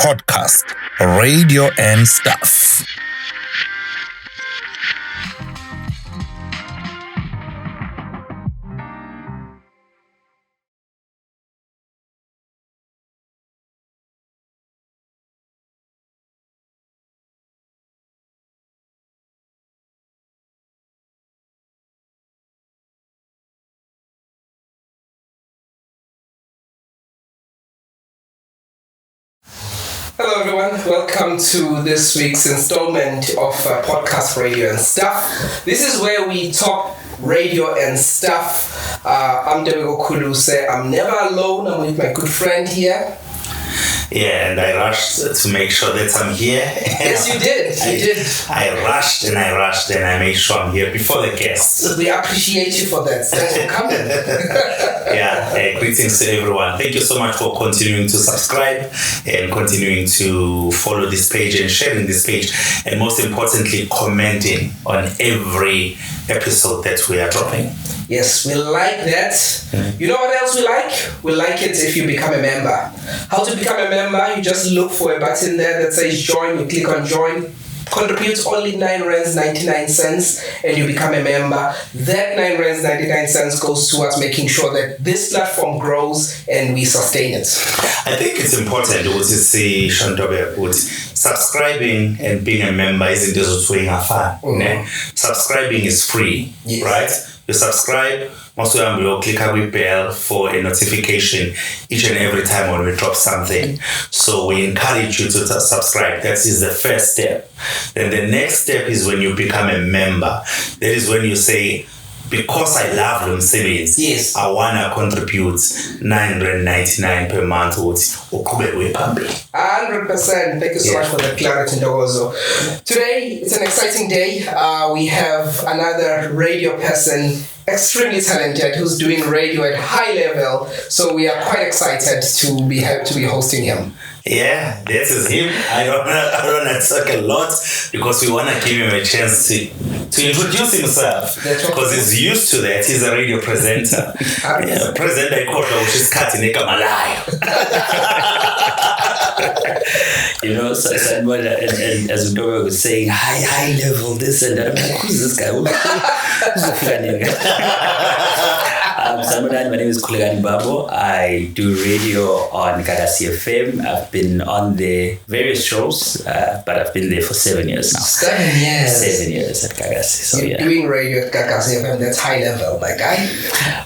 podcast, Radio and Stuff. Hello everyone, welcome to this week's installment of Podcast Radio and Stuff. This is where we talk radio and stuff. I'm Khulekani. I'm never alone, I'm with my good friend here. Yeah, and I rushed to make sure that I'm here. Yes, you did. I rushed and I made sure I'm here before the guests. We appreciate you for that. Thanks for coming. Greetings to everyone. Thank you so much for continuing to subscribe and continuing to follow this page and sharing this page. And most importantly, commenting on every episode that we are dropping. Yes, we like that. You know what else we like? We like it if you become a member. How to become a member? You just look for a button there that says join. You click on join. Contribute only 9 rands 99 cents and you become a member. That 9 rands 99 cents goes towards making sure that this platform grows and we sustain it. I think it's important to see Shantobe put subscribing and being a member isn't just doing a fun. Subscribing is free, yes. Right? You subscribe, most of you click on the bell for a notification each and every time when we drop something. So we encourage you to subscribe. That is the first step. Then the next step is when you become a member. That is when you say, because I love them savings, yes, I want to contribute $9.99 per month. 100%. Thank you so much for the clarity, Ndogozo. Today, it's an exciting day. We have another radio person, extremely talented, who's doing radio at high level. So we are quite excited to be hosting him. Yeah, this is him. I don't want to talk a lot because we want to give him a chance to introduce himself because he's used to that. He's a radio presenter. Presenter which is cutting a malaya. You know, so and as Mboro was saying, high level, this and that. I'm like, who's this guy? My name is Khulekani Mbambo. I do radio on Gagasi FM. I've been on the various shows, but I've been there for 7 years now. 7 years? 7 years at Gagasi. So, You're doing radio at Gagasi FM, that's high level, my guy.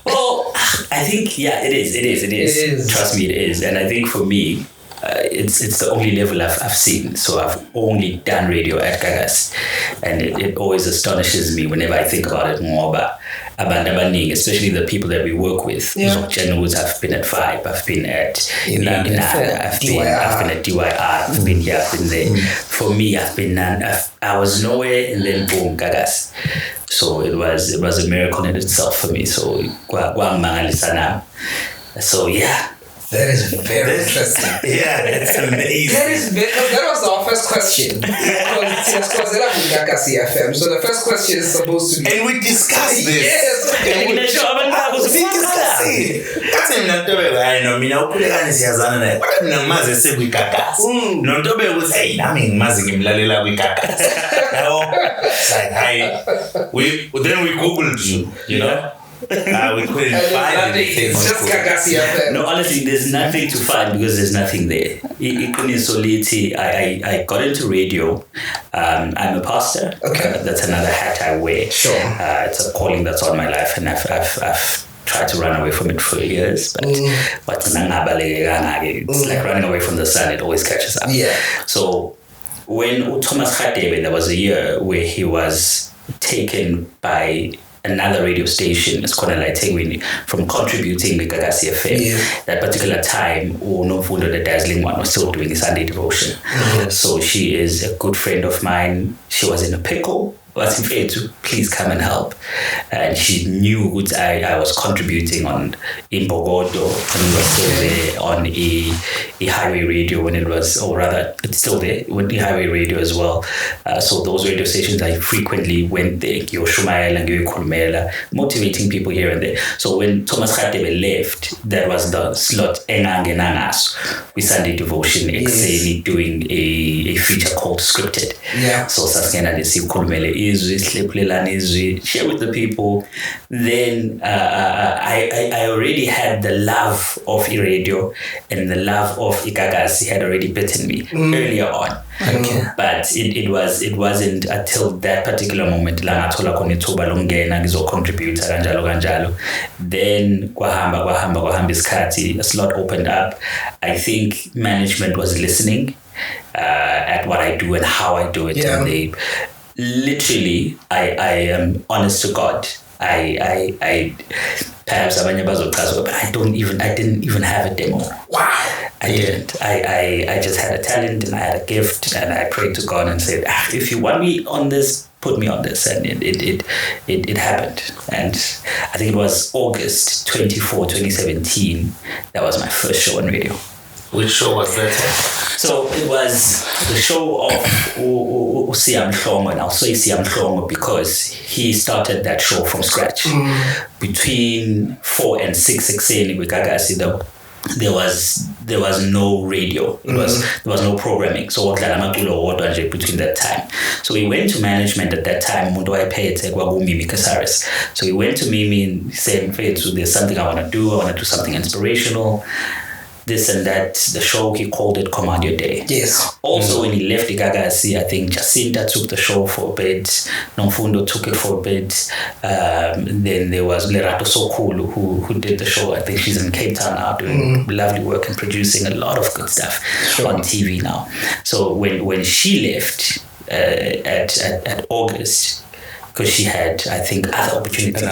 Well, I think, it is. It is. Trust me, it is. And I think for me, it's the only level I've seen. So I've only done radio at Gagasi, and it always astonishes me whenever I think about it more. But especially the people that we work with. So generals, I've been at 5. I've been at I've been at DYR. I've been here. I've been there. For me, I've been I was nowhere, and then boom, Gagasi. So it was a miracle in itself for me. So yeah. That is very interesting. Yeah, it's amazing. That was our first question. Because Gagasi FM. So the first question is supposed to be. And we discussed this. Yes. And we discussed Then we Googled you know. We couldn't find anything. It's just Gagasi FM. No, honestly, there's nothing to find because there's nothing there. I got into radio. I'm a pastor. Okay. That's another hat I wear. Sure. It's a calling that's on my life, and I've tried to run away from it for years, but it's like running away from the sun. It always catches up. Yeah. So when Thomas Khadebe, there was a year where he was taken by another radio station. It's called from contributing with Gagasi FM. Yeah. That particular time, Unomfundo, the dazzling one, was still doing Sunday devotion. So she is a good friend of mine. She was in a pickle was to please come and help. And she knew what I was contributing on in Mboro, and we were still there on a highway radio when it was, or rather, it's still there with the highway radio as well. So those radio stations, I frequently went there, motivating people here and there. So when Thomas Khatebe left, that was the slot with Sunday Devotion, doing a feature called Scripted. Yeah. So Saskena share with the people. Then I already had the love of radio, and the love of Gagasi had already bitten me earlier on. Okay. But it wasn't until that particular moment la ngathola khona ithuba lokungena ngizocontribute kanjalo. Then kwahamba isikhathi, a slot opened up. I think management was listening at what I do and how I do it. Yeah. And they literally, I am honest to God, I perhaps abanye bazochaza, but I didn't even have a demo. Wow. I didn't. I just had a talent and I had a gift, and I prayed to God and said, if you want me on this, put me on this. And it happened. And I think it was August 24, 2017. That was my first show on radio. Which show was that? So it was the show of Siyam Hlongo, and I'll say Siyam Hlongo because he started that show from scratch. Between 4 and 6 with Gagasi, there was no radio. There was no programming. So between that time. So we went to management at that time. So we went to Mimi and said, there's something I want to do. I want to do something inspirational. This and that, the show, he called it Command Your Day. Yes. Also, when he left the Gagasi, I think Jacinta took the show for a bit, Nomfundo took it for a bit, then there was Lerato Sokulu who did the show. I think she's in Cape Town now doing lovely work and producing a lot of good stuff on TV now. So when she left at August, because she had, I think, other opportunities for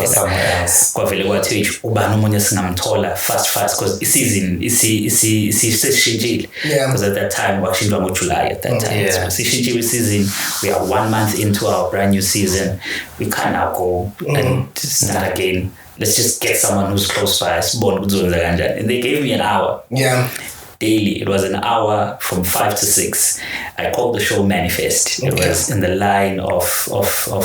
somewhere else. Fast, because season because at that time, July at that time. Yeah. So season, we are 1 month into our brand new season. We can't now go and start again. Let's just get someone who's close by us. And they gave me an hour. Yeah. Daily. It was an hour from 5 to 6. I called the show Manifest. It was in the line of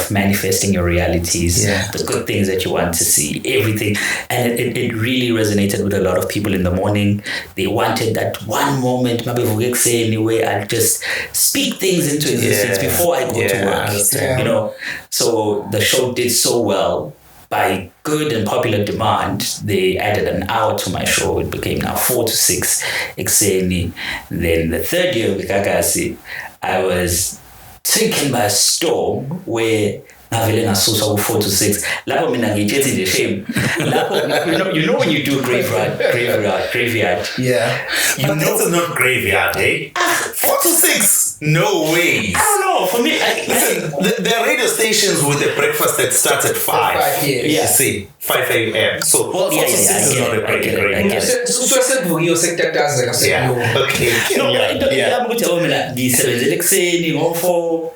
manifesting your realities, the good things that you want to see, everything. And it really resonated with a lot of people in the morning. They wanted that one moment, where I just speak things into existence before I go to work. You know, so the show did so well. By good and popular demand, they added an hour to my show. It became now 4 to 6 Then the third year with Gagasi, I was taken by a storm where navele ngasusa 4 to 6. Lapho mina ngitshethi nje shame. Lapho you know when you do graveyard. Yeah. You know it's not graveyard, eh? 4 to 6. No way. I don't know. For me, listen, there are radio stations with a breakfast that starts at 5. Yeah. See, 5 a.m. So 4 to 6 is not a graveyard. So I said Vuyo sector yeah. Okay. Ngisebenzele ekuseni ngo4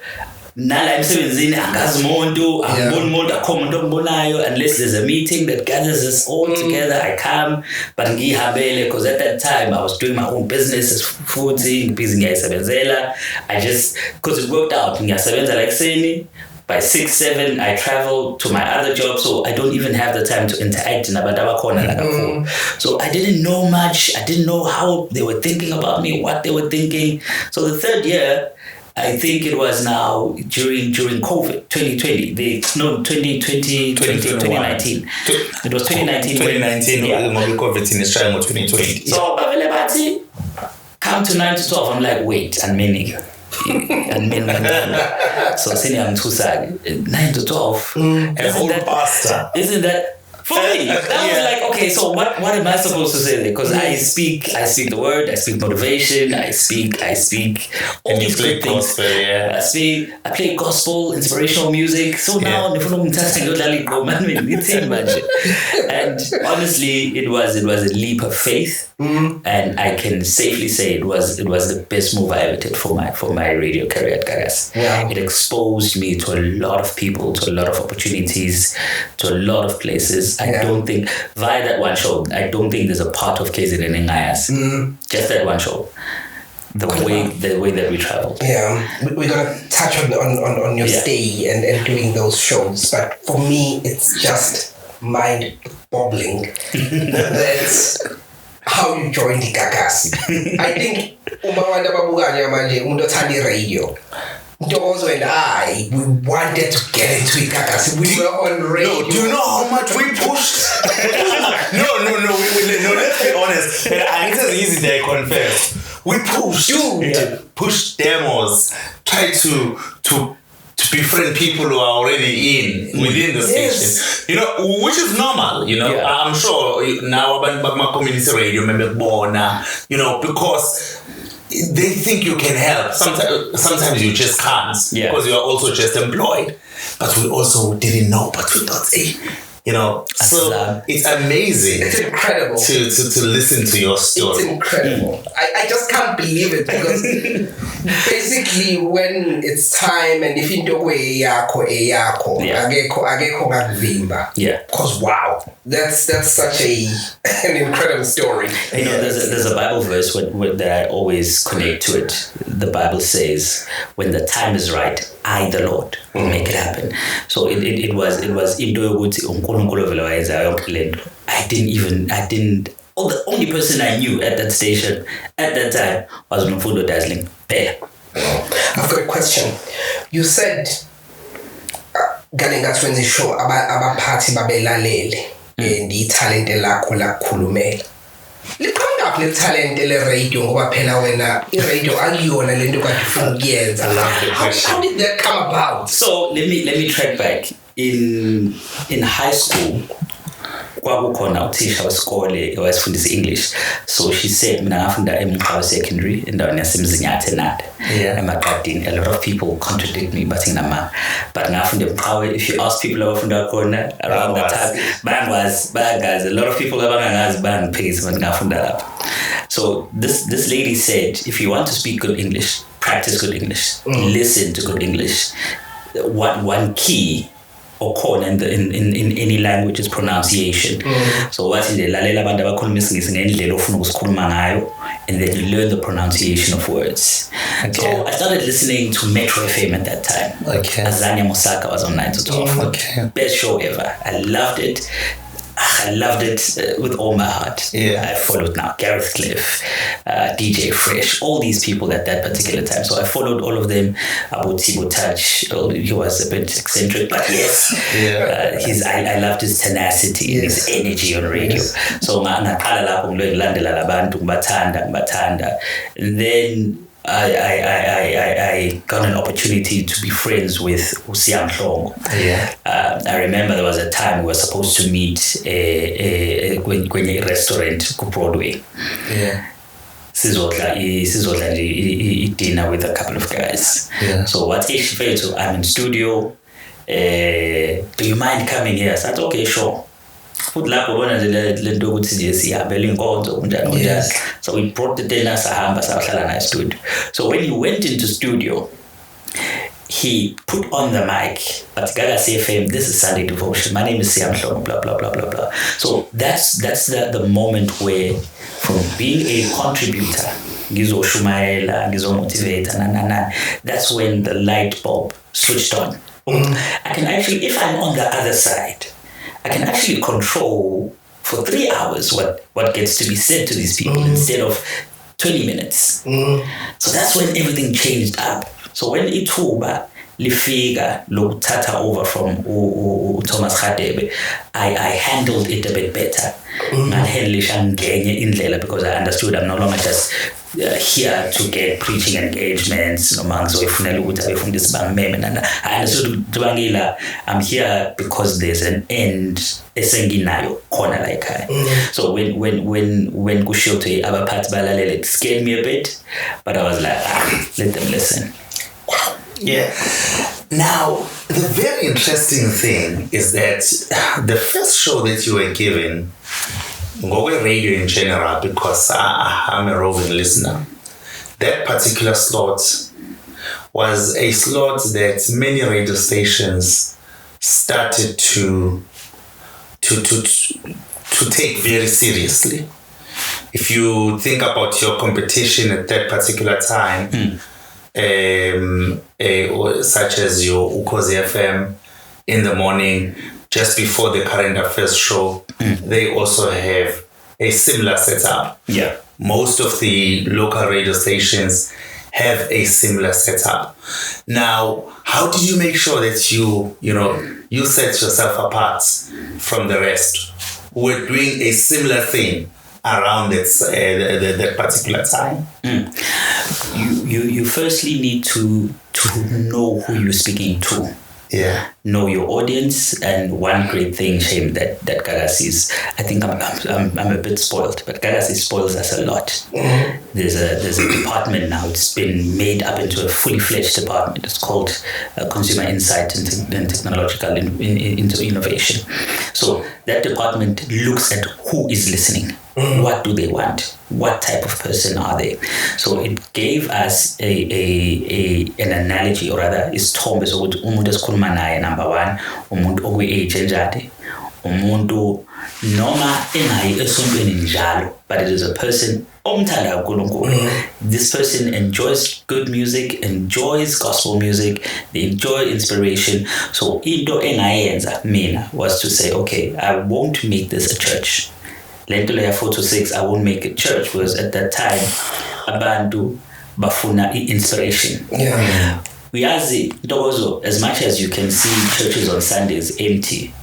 nala emsebenzini angazi umuntu angiboni umuntu akho umuntu ombonayo unless there's a meeting that gathers us all together. I come but ngihambele because at that time I was doing my own business as futhi busy ngiyasebenzela. I just because it worked out ngiyasebenza like ekuseni. By 6, 7, I travel to my other job, so I don't even have the time to interact in Abadawa. So I didn't know much. I didn't know how they were thinking about me, what they were thinking. So the third year, I think it was now during COVID, 2020. 2019. It was 2019. 2019, COVID in Australia, 2020. So Bavelebati, come to 9 to 12. I'm like, wait, and meaning. So senior 9 to 12. A whole pastor. Isn't that For me, that was like, okay, so what am I supposed to say there? Because I speak the word, I speak motivation, I speak all these good things. Gospel, yeah. I play gospel, inspirational music. So now, and honestly, it was a leap of faith, and I can safely say it was the best move I ever did for my radio career at Gagasi. Yeah. It exposed me to a lot of people, to a lot of opportunities, to a lot of places. I don't think via that one show, I don't think there's a part of KZN in Ngayas. Just that one show. The way that we traveled. Yeah, we're gonna touch on your stay and doing those shows, but for me, it's just mind-boggling. That's how you joined the Gagasi. I think radio. Dozo and I, we wanted to get into Gagasi. We were on radio. No, do you know how much we pushed? No, let's be honest. And it's as easy to confess. We pushed, pushed demos, tried to befriend people who are already within the station. You know, which is normal, you know. I'm sure now my community radio member Bona, you know, because they think you can help. Sometimes you just can't because you are also just employed. But we also didn't know, but we thought, hey, you know, so it's amazing. It's incredible to listen to your story. It's incredible. I just can't believe it because basically when it's time and if you do because wow, that's such an incredible story. You know, there's a Bible verse that I always connect to it. The Bible says, "When the time is right, I, the Lord, will make it happen." So it was the only person I knew at that station at that time was Mfundo Dazzling Bear. I've got a question. You said Galenga 20 show about party babelalele and the talent lakho lakhulumela. Liqonda phi le talent le radio ngoba phela wena I radio akuyona lento kade ufuna ukuyenza. How did that come about? So let me track back. In high school, kwakukhona uthisha wesikole owayesifundisa English. So she said mina ngafunda eMboro secondary endaweni yaseMzinyathi nada. Emakadini. A lot of people contradict me but ngafunda eMqhawe. If you ask people abafunda khona around that time, guys, a lot of people abangangazi bangiphikisa but ngafunda lapha. So this lady said, if you want to speak good English, practice good English. Listen to good English. One key or corner in any language is pronunciation. So what is the lalela abantu abakhuluma isingisi ngendlela ofuna ukusikhuluma ngayo, and then you learn the pronunciation of words. So I started listening to Metro FM at that time. Azania Mosaka was on 9 to 12. Best show ever. I loved it with all my heart. I followed now Gareth Cliff, DJ Fresh, all these people at that particular time. So I followed all of them. Abu Tibo Touch, he was a bit eccentric, but yes, I loved his tenacity and his energy on radio. So ngaqala lapho ngilandela labantu ngibathanda, and then I got an opportunity to be friends with Usiam Hlongo. I remember there was a time we were supposed to meet kwenye restaurant ku Broadway. Sizodla dinner with a couple of guys. So what if I'm in studio, do you mind coming here? I said, okay, sure. So we brought the dinner, so when he went into studio, he put on the mic, but Gagasi FM, this is Sunday Devotion, my name is Siam Hlong, blah, blah, blah, blah, blah. So that's the moment where, from being a contributor, Gizo Shumaela, Gizo Motivator, that's when the light bulb switched on. I can actually, if I'm on the other side, I can actually control for 3 hours what gets to be said to these people instead of 20 minutes. So that's when everything changed up. So when Ituba Lifiga Tata over from Thomas Khadebe, I handled it a bit better. Because I understood I'm no longer just here to get preaching engagements. I'm here because there's an end. So when kushoto other parts balalele, it scared me a bit, but I was like, let them listen. Wow. Yeah. Now, the very interesting thing is that the first show that you were given, Ngowe Radio in general, because I'm a roving listener, that particular slot was a slot that many radio stations started to take very seriously. If you think about your competition at that particular time, such as your Ukhozi FM in the morning, just before the current affairs show, they also have a similar setup. Yeah. Most of the local radio stations have a similar setup. Now, how did you make sure that you set yourself apart from the rest who were doing a similar thing around that particular time? You firstly need to know who you're speaking to. Yeah. Know your audience, and one great thing, shame that Gagasi is. I think I'm a bit spoiled, but Gagasi spoils us a lot. Mm-hmm. There's a department now. It's been made up into a fully fledged department. It's called Consumer Insight and Technological into Innovation. So that department looks at who is listening. Mm-hmm. What do they want? What type of person are they? So it gave us an analogy, or rather, isithombe sokuthi umuntu esikhuluma naye, number one, umuntu okwi-age enjani, umuntu noma engayi esontweni njalo, but it is a person omthanda uNkulunkulu. This person enjoys good music, enjoys gospel music, they enjoy inspiration. So into engayenza mina was to say, okay, I won't make this a church. Lento leya 4 to 6, I won't make a church, because at that time abantu bafuna inspiration. Yeah. Uyazi ntokozo, as much as you can see churches on Sundays empty,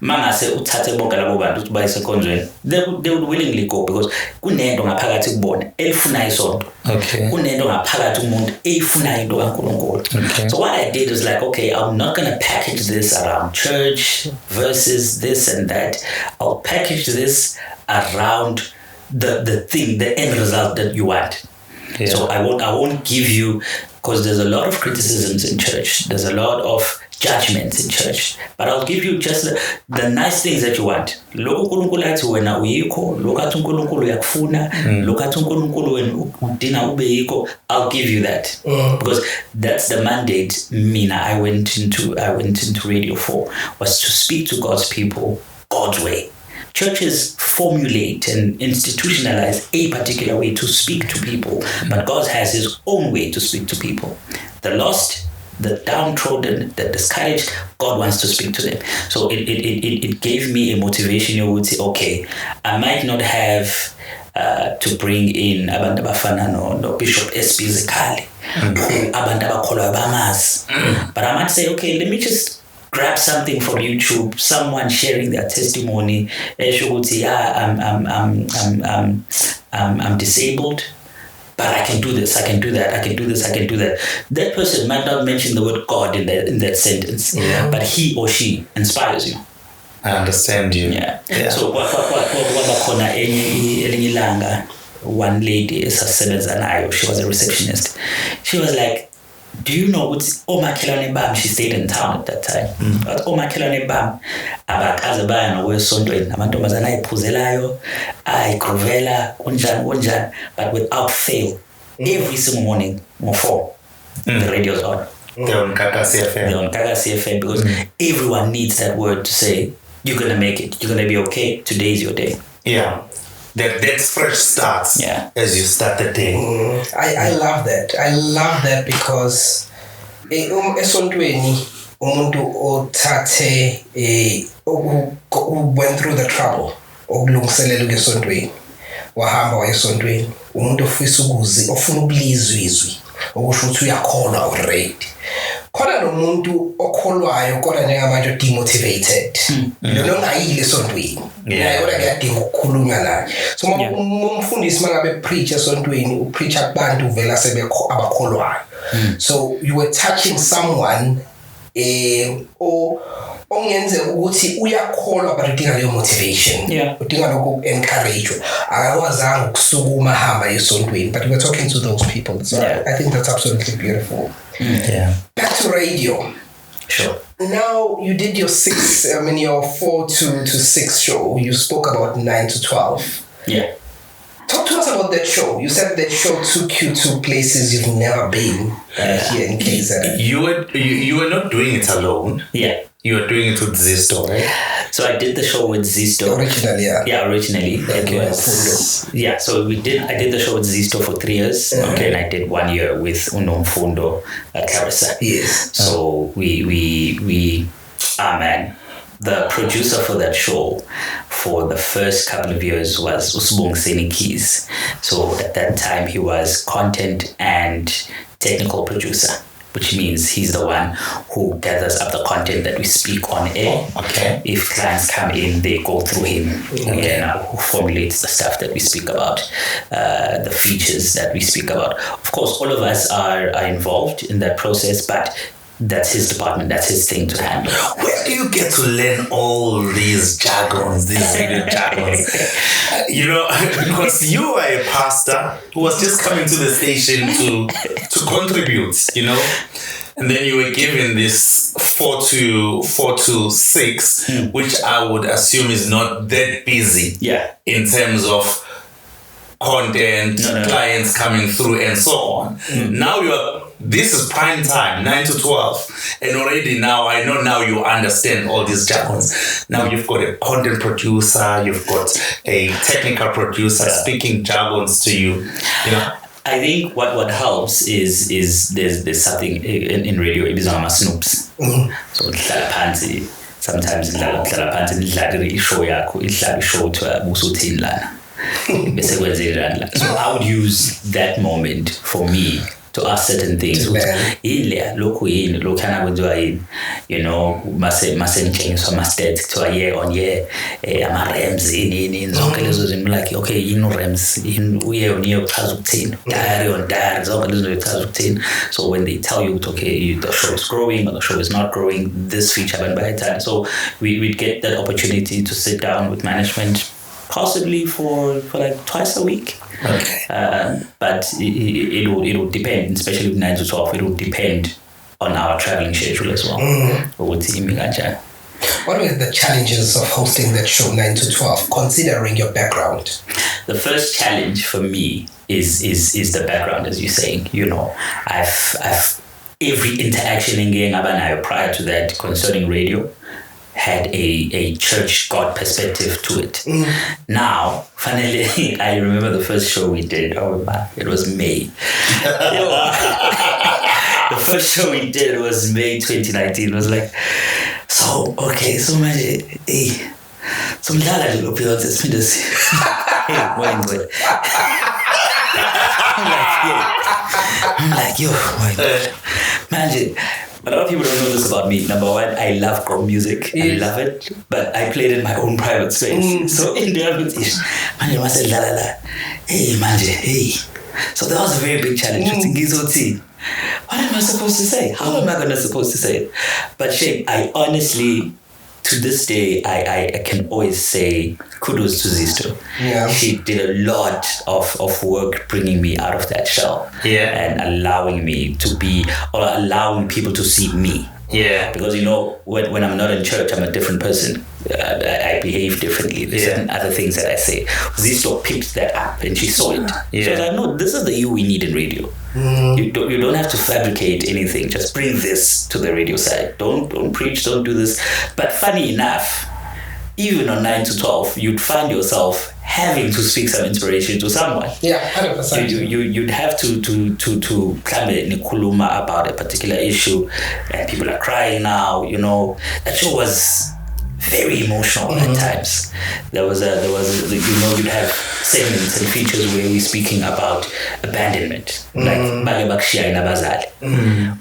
mangase uthathe bonke labo bantu uthi bayise ekonzweni, they would willingly go, because kunento ngaphakathi kubona elifuna isonto. Okay. Kunento ngaphakathi umuntu eyifuna into kaNkulunkulu. Okay. So what I did was like, okay, I'm not going to package this around church versus this and that. I'll package this around the thing, the end result that you want. Yeah. So I won't give you, because there's a lot of criticisms in church. There's a lot of judgments in church. But I'll give you just the nice things that you want. Loko uNkulunkulu athi wena uyikho, loko athi uNkulunkulu uyakufuna, loko athi uNkulunkulu wena udinga ube yikho, I'll give you that. Because that's the mandate mina I went into radio for, was to speak to God's people God's way. Churches formulate and institutionalize a particular way to speak to people, but God has his own way to speak to people. The lost, the downtrodden, the discouraged, God wants to speak to them. So it gave me a motivation. You would say, okay, I might not have to bring in abantu abafana no Bishop S.P. Zikali, abantu abakholwa bamazi, but I might say, okay, let me just grab something from YouTube, someone sharing their testimony. I'm disabled, but I can do this, I can do that, I can do this, I can do that. That person might not mention the word God in that sentence, but he or she inspires you. I understand you. Yeah. So kwabakhona elinye ilanga, one lady esasebenza nayo, she was a receptionist. She was like, do you know what's Khulekani Mbambo? She stayed in town at that time. But Khulekani Mbambo abakaze baya ngokwesontweni, amantombazana ayiphuzelayo, ayigrovela kunjani, but without fail, every single morning, ngo4, the radio's on. They're on Gagasi FM. They're on Gagasi FM, because everyone needs that word to say, you're gonna make it, you're gonna be okay, today's your day. Yeah. That's fresh starts as you start the day. I love that. I love that, because esontweni umuntu othathe who went through the trouble okulungiselela ukuyesontweni, wahamba wayesontweni, umuntu ofisa ofuna ukulizwa izwi, okusho ukuthi uyakholwa already. khona nomuntu okholwayo kodwa njengamanje demotivated nongayile esontweni kodwa kuyadinga ukukhulunywa naye so umfundisi mangabe preach esontweni upreach abantu vela abakholwayo so you were touching someone ongenze ukuthi uyakholwa but udinga leyo motivation udinga lokho encourage akakwazanga ukusukuma hamba esontweni but we're talking to those people so I think that's absolutely beautiful. Back to radio. Sure. Now you did your 4 to 6 show. You spoke about 9 to 12. Yeah. Talk to us about that show. You said that show took you to places you've never been here in KZN. You were not doing it alone. Yeah. You were doing it with Zisto, right? So I did the show with Zisto. Originally, yeah. Yeah, originally. So I did the show with Zisto for 3 years. Okay, and I did 1 year with Unomfundo at Clarissa. Yes. So the producer for that show for the first couple of years was Usbong Keys. So at that time he was content and technical producer, which means he's the one who gathers up the content that we speak on air. Okay. If clients come in, they go through him, who formulates the stuff that we speak about, the features that we speak about. Of course, all of us are involved in that process, but that's his department, that's his thing to handle. Where do you get to learn all these jargons, these radio jargons? Because you are a pastor who was just coming to the station to contribute, and then you were given this 4 to 6, which I would assume is not that busy in terms of content, clients coming through and so on. Now this is prime time, 9 to 12, and already now I know now you understand all these jargons. Now you've got a content producer, you've got a technical producer speaking jargons to you. I think what helps is there's something in radio, it is on my snoops. So sometimes show so I would use that moment for me to ask certain things. Must to a year on year. I'm Rams in like okay, Rams in we on year diary on diary, so when they tell you okay, the show is growing or the show is not growing, this feature by the time. So we'd get that opportunity to sit down with management, possibly for like twice a week. Okay. But it will depend, especially with 9 to 12, it will depend on our traveling schedule as well. What were the challenges of hosting that show 9 to 12, considering your background? The first challenge for me is the background, as you're saying. I've every interaction in prior to that concerning radio had a church God perspective to it. Now, finally, I remember the first show we did. Oh man, it was May. The first show we did was May 2019. It was like, so manje, so mdlala nje lophila siphinde wait. I'm like, yo, manje. A lot of people don't know this about me. Number one, I love girl music. I love it, but I played in my own private space. So in the invitation, manje must say la la la. Hey manje, hey. So that was a very big challenge. What am I supposed to say? How am I supposed to say it? But Shane, I honestly, to this day, I can always say kudos to Zisto. Yeah. She did a lot of work bringing me out of that shell. Yeah. And allowing me to be, or allowing people to see me. Yeah. Because, when I'm not in church, I'm a different person. I behave differently. There's certain other things that I say. Zisto picked that up and she saw it. Yeah. She was like, no, this is the you we need in radio. You don't have to fabricate anything. Just bring this to the radio side. Don't preach, don't do this. But funny enough, even on 9 to 12, you'd find yourself having to speak some inspiration to someone. Yeah, 100%. You'd have to climb Nikuluma about a particular issue, and people are crying now. That show was very emotional at times. There was you'd have segments and features where we're speaking about abandonment, like bake bakushiya nabazali.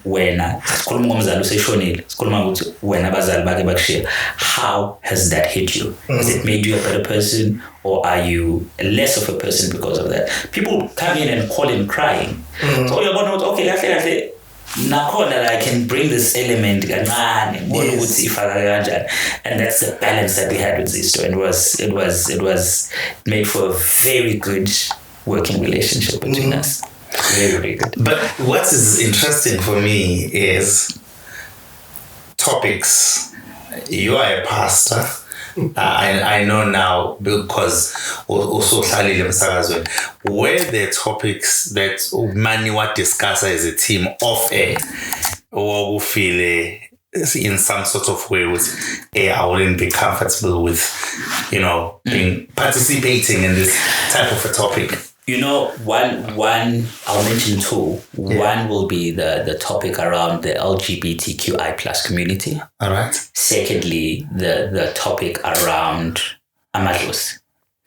Wena sikhuluma ngomzali useshonile, sikhuluma ukuthi wena abazali bake bakushiya. How has that hit you? Has it made you a better person, or are you less of a person because of that? People come in and call in crying. So you're going to okay, nakhona I can bring this element kancane ngibona ukuthi ifaka kanjani, and that's the balance that we had with Zisto, and it was made for a very good working relationship between us. Very, very good. But what is interesting for me is topics. You are a pastor. I know now because also where the topics that Maniwa discuss as a team off air, or we feel in some sort of way with I wouldn't be comfortable with, participating in this type of a topic. One I'll mention two. Yeah. One will be the topic around the LGBTQI plus community. All right. Secondly, the topic around amadlos.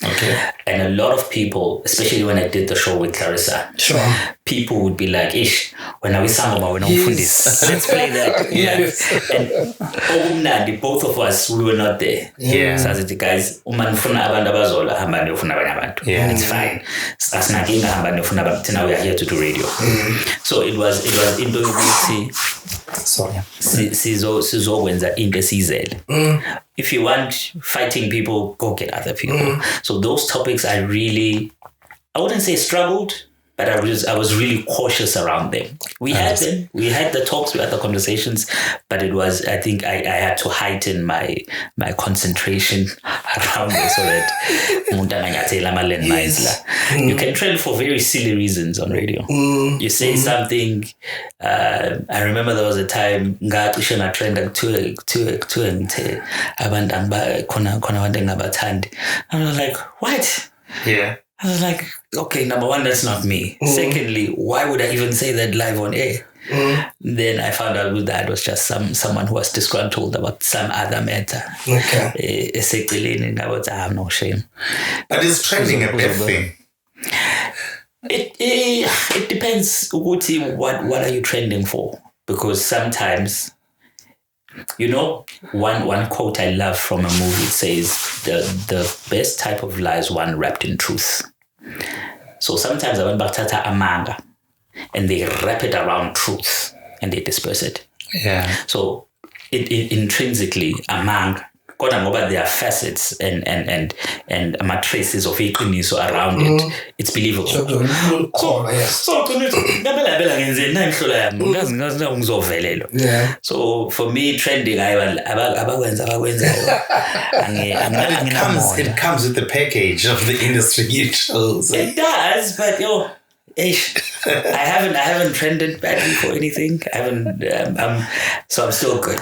Okay. And a lot of people, especially when I did the show with Clarissa, people would be like, "Ish, when are we sangoma, when are we fundis? Let's play that." Yes. And both of us, we were not there. Yeah. So I said, guys, it's fine. Now we are here to do radio. So it was into if you want fighting people, go get other people. So those topics I wouldn't say struggled, but I was really cautious around them. We had them. We had the talks, we had the conversations, but it was, I think I had to heighten my concentration around it so that you can trend for very silly reasons on radio. You say something, I remember there was a time I was like, what? Yeah. I was like, okay, number one, that's not me. Secondly, why would I even say that live on air? Then I found out that was just someone who was disgruntled about some other matter. Okay. And I was, I have no shame. But is trending a bad thing? It depends. What are you trending for? Because sometimes, one quote I love from a movie says the best type of lie is one wrapped in truth. So sometimes I went back to a manga and they wrap it around truth and they disperse it. Yeah. So it intrinsically a manga, there are facets and traces of iqiniso around it. It's believable. So for me, trending, it comes with the package of the industry you chose. It does, but I haven't trended badly for anything. I haven't. So I'm still good.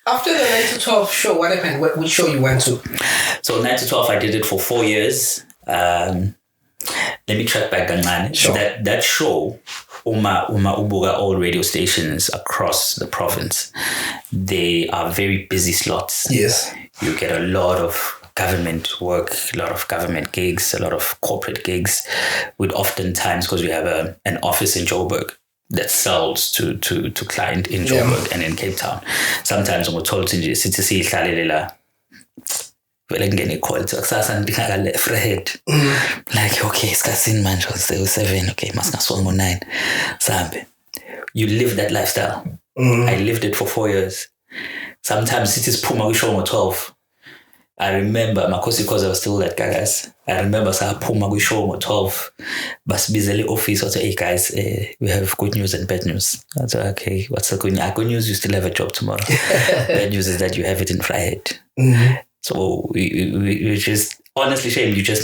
After the 9 to 12 show, what happened? Which show you went to? So 9 to 12, I did it for 4 years. Let me track back on man. Sure. That show, Uma Ubuga, all radio stations across the province, they are very busy slots. Yes. You get a lot of government work, a lot of government gigs, a lot of corporate gigs, with oftentimes, because we have an office in Joburg that sells to client in Joburg and in Cape Town. Sometimes we're told to see like, okay, Skasin Manchon, 7, okay, Maskaswango 9. Sambe. You live that lifestyle. I lived it for 4 years. Sometimes it is Puma Wishomo 12. I remember, because I was still at Gagasi, I remember Puma Wishomo 12. Basbizeli office, I said, hey guys, we have good news and bad news. I said, okay, what's the good news? Good news, you still have a job tomorrow. Bad news is that you have it in Friday. So we just, honestly, Shame, you just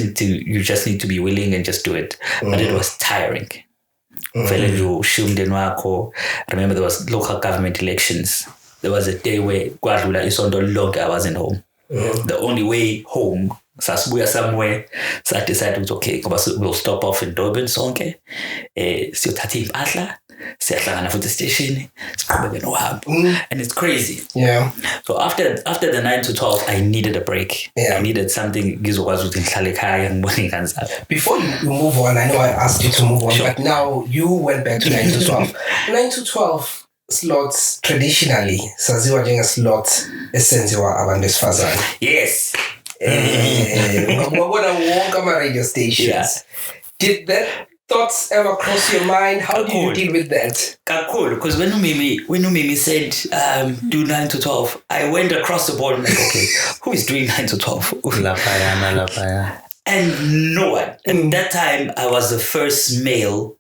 need to be willing and just do it. But it was tiring. I remember there was local government elections. There was a day where I wasn't home. The only way home, Sasbuya somewhere, so I decided, okay, we'll stop off in Durban, Sonke, Siotati Atla, siyahlangana futhi station, siqhubeke nohambo. And it's crazy. Yeah. So after the 9 to 12, I needed a break. Yeah. I needed something. Before you move on, I know I asked you to move on, but now you went back to 9 to 12. 9 to 12 slots traditionally saziwa njenge slot esenziwa abantu besifazane. Yes. Wabona wonke ama-radio stations. Yeah. Did that thoughts ever cross your mind? How do you deal with that? Cool, because when Umimi said do 9 to 12, I went across the board and like, okay, who is doing 9 to 12? Lapaya. And no one. At that time, I was the first male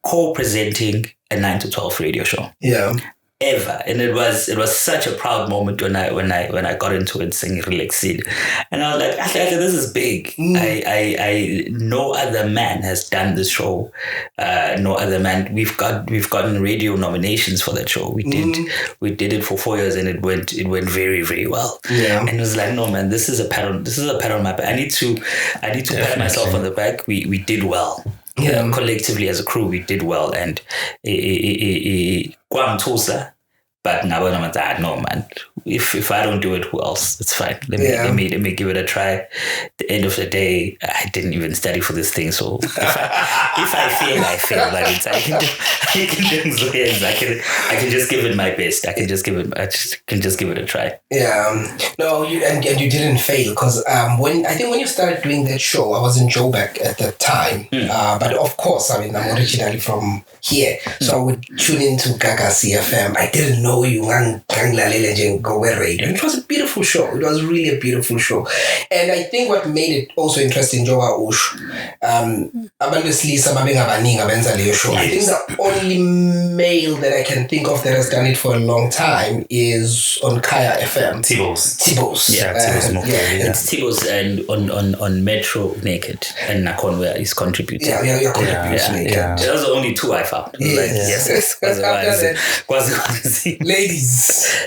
co-presenting a 9 to 12 radio show. Yeah. Ever. And it was such a proud moment when I got into it, singing Relaxed. And I was like, this is big. I no other man has done this show. No other man. We've gotten radio nominations for that show. We did it for 4 years and it went very, very well. Yeah. And it was like, no man, this is a pat on my back. I need to pat myself on the back. We did well. Yeah. Collectively as a crew, we did well. And but now I'm like, no man, if I don't do it, who else? It's fine. Let me give it a try. At the end of the day, I didn't even study for this thing. So if I fail, I fail. Like I can just give it my best. I can just give it a try. Yeah. No, you didn't fail because when you started doing that show, I was in Joburg at that time. But of course, I mean, I'm originally from here, so I would tune into Gagasi FM. I didn't know you and it was a beautiful show. It was really a beautiful show. And I think what made it also interesting, Joa Ush, I think the only male that I can think of that has done it for a long time is on Kaya FM. Tibos. Yeah, it's Tibos and on Metro Naked and Nakon where he's contributing. Yeah, contributes Naked. Yeah. Those are the only two I found. Yes.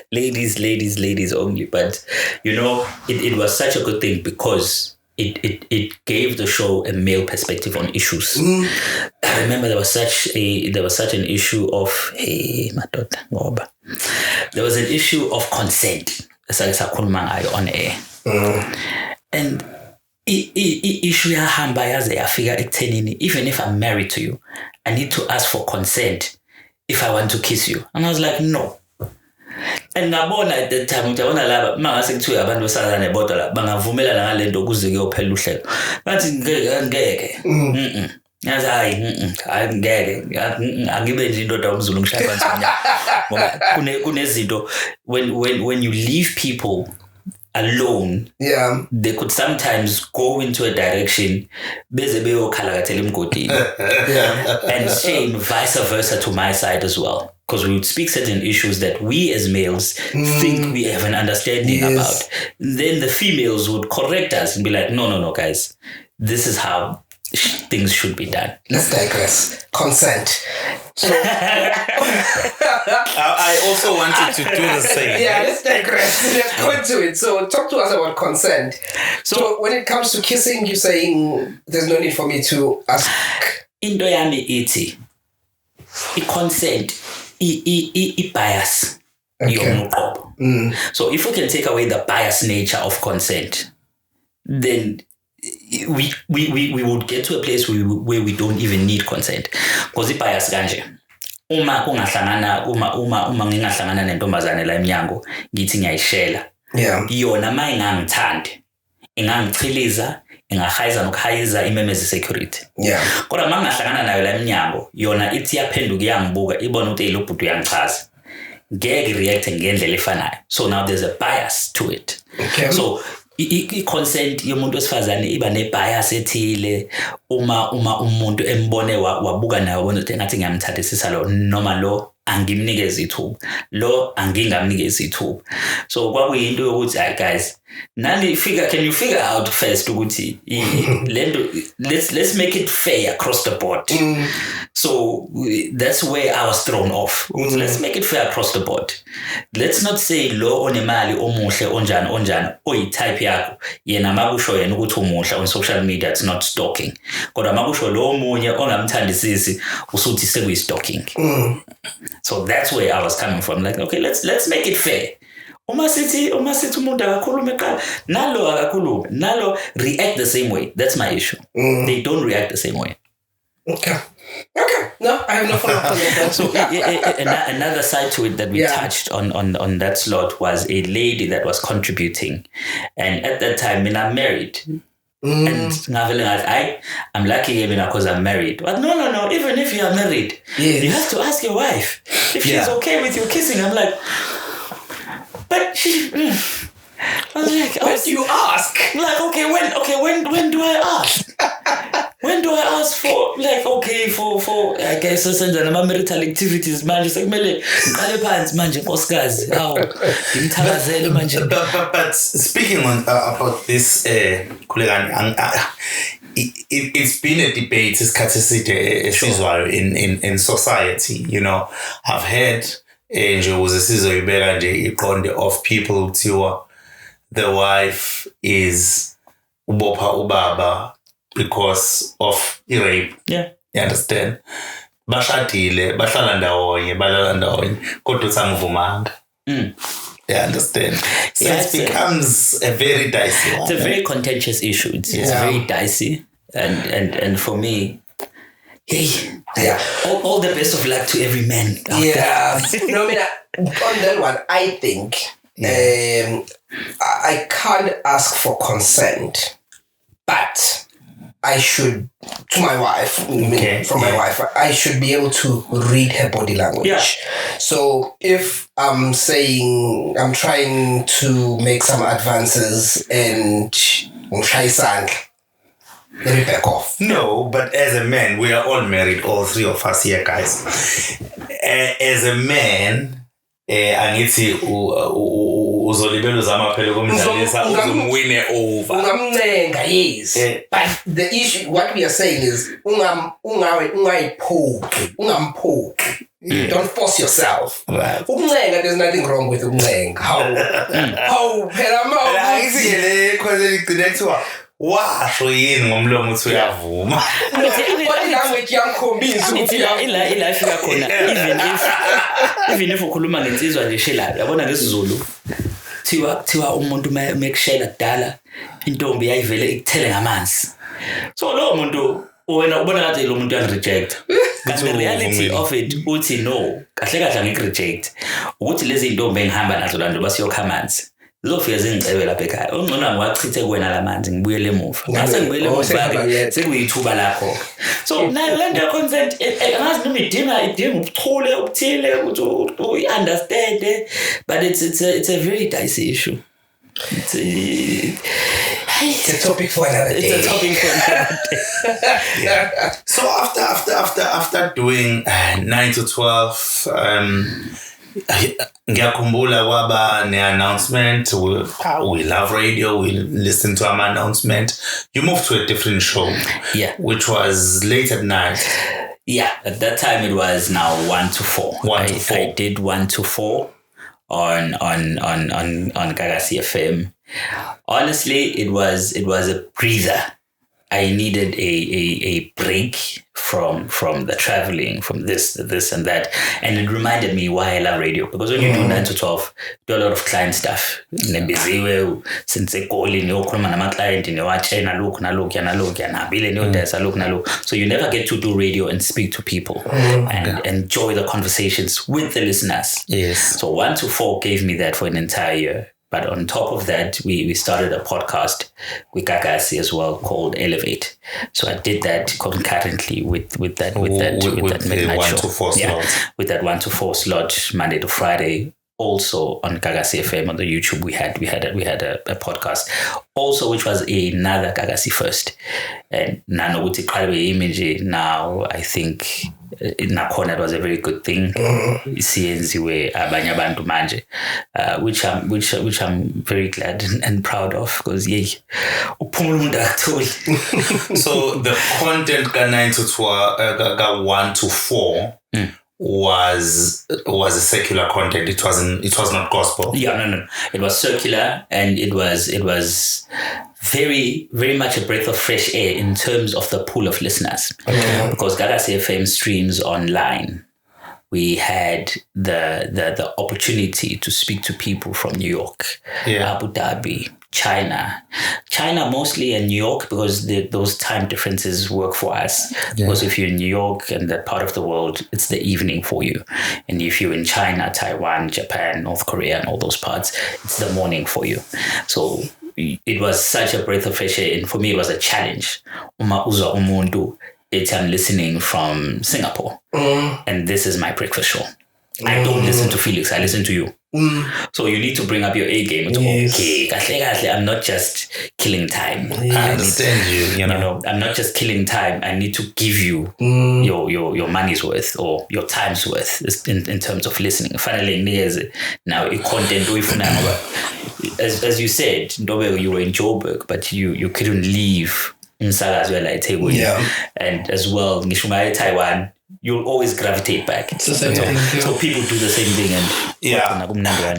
Ladies only. But it was such a good thing because it gave the show a male perspective on issues. I remember there was such an issue of there was an issue of consent on air. And issue yahamba yaze yafika ekuthenini, even if I'm married to you, I need to ask for consent if I want to kiss you. And I was like, no. And ngabona at that time ngiyabona laba mangase kuthiwa abantu besala nebodla bangavumelana ngalento kuze kuyophela uhlelo. Bathi ngeke. Ngathi hayi ngeke. Angibe nje indoda umZulu ngishaya phansi ngoba kunezinto when you leave people alone, they could sometimes go into a direction beze beyokhalakathela emgodini. And same vice versa to my side as well, because we would speak certain issues that we as males think we have an understanding about. Then the females would correct us and be like, no guys, this is how things should be done. Let's digress. Consent. So I also wanted to do the same. Yeah, let's digress. Let's go into it. So talk to us about consent. So when it comes to kissing, you're saying there's no need for me to ask. Into yami ithi consent I bias. So if we can take away the bias nature of consent, then we would get to a place where we don't even need consent. Because the bias kanje. Uma ngingahlangana nentombazane la eMnyango ngithi ngiyayishela. Yona mayingangithandi. Ingangichiliza, ingahayiza nokhayiza imemezi security. Kodwa mangahlangana nayo la eMnyango, yona ithi yaphenduka yangibuka ibona ukuthi elobhudu yangichaza. Ngeke react ngendlela efanayo. So now there's a bias to it. So consent yomuntu wesifazane iba ne-bias ethile uma umuntu embone wabuka nayo wona ukuthi ngathi ngiyamthandisisa lo noma lo angimnikeza ithuba, lo angingamnikeza ithuba. So kwakuyinto yokuthi guys, Can you figure out first ukuthi let's make it fair across the board. So that's where I was thrown off. Let's make it fair across the board. Let's not say lo onemali omuhle onjani oyi-type yakho yena makusho yena ukuthi umuhle on social media. It's not stalking. Kodwa makusho lo omunye ongamthandisisi usuthi sekuyi-stalking. So that's where I was coming from. Like, okay, let's make it fair. Uma sithi umuntu akakhuluma eqala nalo akakhuluma nalo react the same way. That's my issue. They don't react the same way. Okay. No, I have no follow-up on that. So another side to it that we touched on that slot was a lady that was contributing, and at that time, I'm married. And I'm lucky because I'm married. But no. Even if you are married, you have to ask your wife if she's okay with you kissing. I'm like, but she. I was like, when do you ask? Like, when do I ask? When do I ask for, like, okay, for I guess my marital activities, man, just like mele pants, man, Oscars, but speaking on about this, Khulekani, it's been a debate, in society, you know. I've heard of people to the wife is ubopha ubaba because of rape. Yeah. You understand? Bashadile, bahlala ndawonye, balala ndawonye, kodwa sangivumanga. You understand? So it becomes a very dicey one. It's a very contentious issue. It's very dicey. And for me, all the best of luck to every man out there. No, I mean, on that one, I think I can't ask for consent, but I should, to my wife, my wife, I should be able to read her body language. Yeah. So if I'm saying, I'm trying to make some advances and let me back off. No, but as a man, we are all married, all three of us here, guys. As a man, angithi uzolibela uzama phela ukumdlalisa uzomwine over. Ungamncenga, yes. But the issue, what we are saying is ungamphoki. Don't force yourself. Right. Ukumncenga, there's nothing wrong with ukumncenga. How phela washo yini ngomlomo uthi uyavuma. Body language yakhombisa ukuthi ila ifika khona even if ukhuluma ngensizwa nje shelayo yabona ngesizulu thiwa umuntu mekushela kudala intombi yayivele ikuthele ngamanzi. So lo muntu wena ubona ngathi lo muntu uyareject. But the reality of it uthi no kahle angireject ukuthi lezi intombi engihamba nazo la nje basiyokha amanzi. Zofika zingicebe lapha ekhaya. Ongcono angiwachithe kuwena lamanzi ngibuyele emuva. Ngase ngibuyele emuva sekuyithuba lakho. So nayo lento consent angazi noma idinga ubuchule obuthile ukuthi u understand, but it's a very dicey issue. It's a topic for another day. Yeah. So after doing 9 to 12 ngiyakhumbula kwaba ne-announcement. We love radio, we listen to our announcement. You moved to a different show, which was late at night. Yeah, at that time it was now 1 to 4. I did 1 to 4 on Gagasi FM. Honestly, it was a breather. I needed a break from the traveling, from this and that. And it reminded me why I love radio. Because when you do 9 to 12, you do a lot of client stuff. Since they call in your client, so you never get to do radio and speak to people and enjoy the conversations with the listeners. Yes. So 1 to 4 gave me that for an entire year. But on top of that, we started a podcast with Gagasi as well called Elevate. So I did that concurrently with that midnight show. 1 to 4 slot. With that 1 to 4 slot, Monday to Friday. Also on Gagasi FM on the YouTube, we had a podcast also, which was another Gagasi first. And now I think nakhona it was a very good thing. Siyenziwe abanye abantu manje, which I'm very glad and proud of, because uphumula umuntu akatholi. So the content ka 9 to 12, ka 1 to 4 was a secular content. It was not gospel. No. It was secular, and it was very, very much a breath of fresh air in terms of the pool of listeners. Because Gagasi FM streams online. We had the opportunity to speak to people from New York, Abu Dhabi, China mostly, and New York, because those time differences work for us. Because if you're in New York and that part of the world, it's the evening for you. And if you're in China, Taiwan, Japan, North Korea, and all those parts, it's the morning for you. So it was such a breath of fresh air. And for me, it was a challenge. I'm listening from Singapore, and this is my breakfast show. I don't listen to Felix, I listen to you. So you need to bring up your A game. Okay, I'm not just killing time. I understand you know. I'm not just killing time. I need to give you your money's worth or your time's worth in terms of listening. Finally, now content as you said, you were in Joburg, but you couldn't leave Insala and as well, Taiwan, you'll always gravitate back. It's the same thing. So people do the same thing.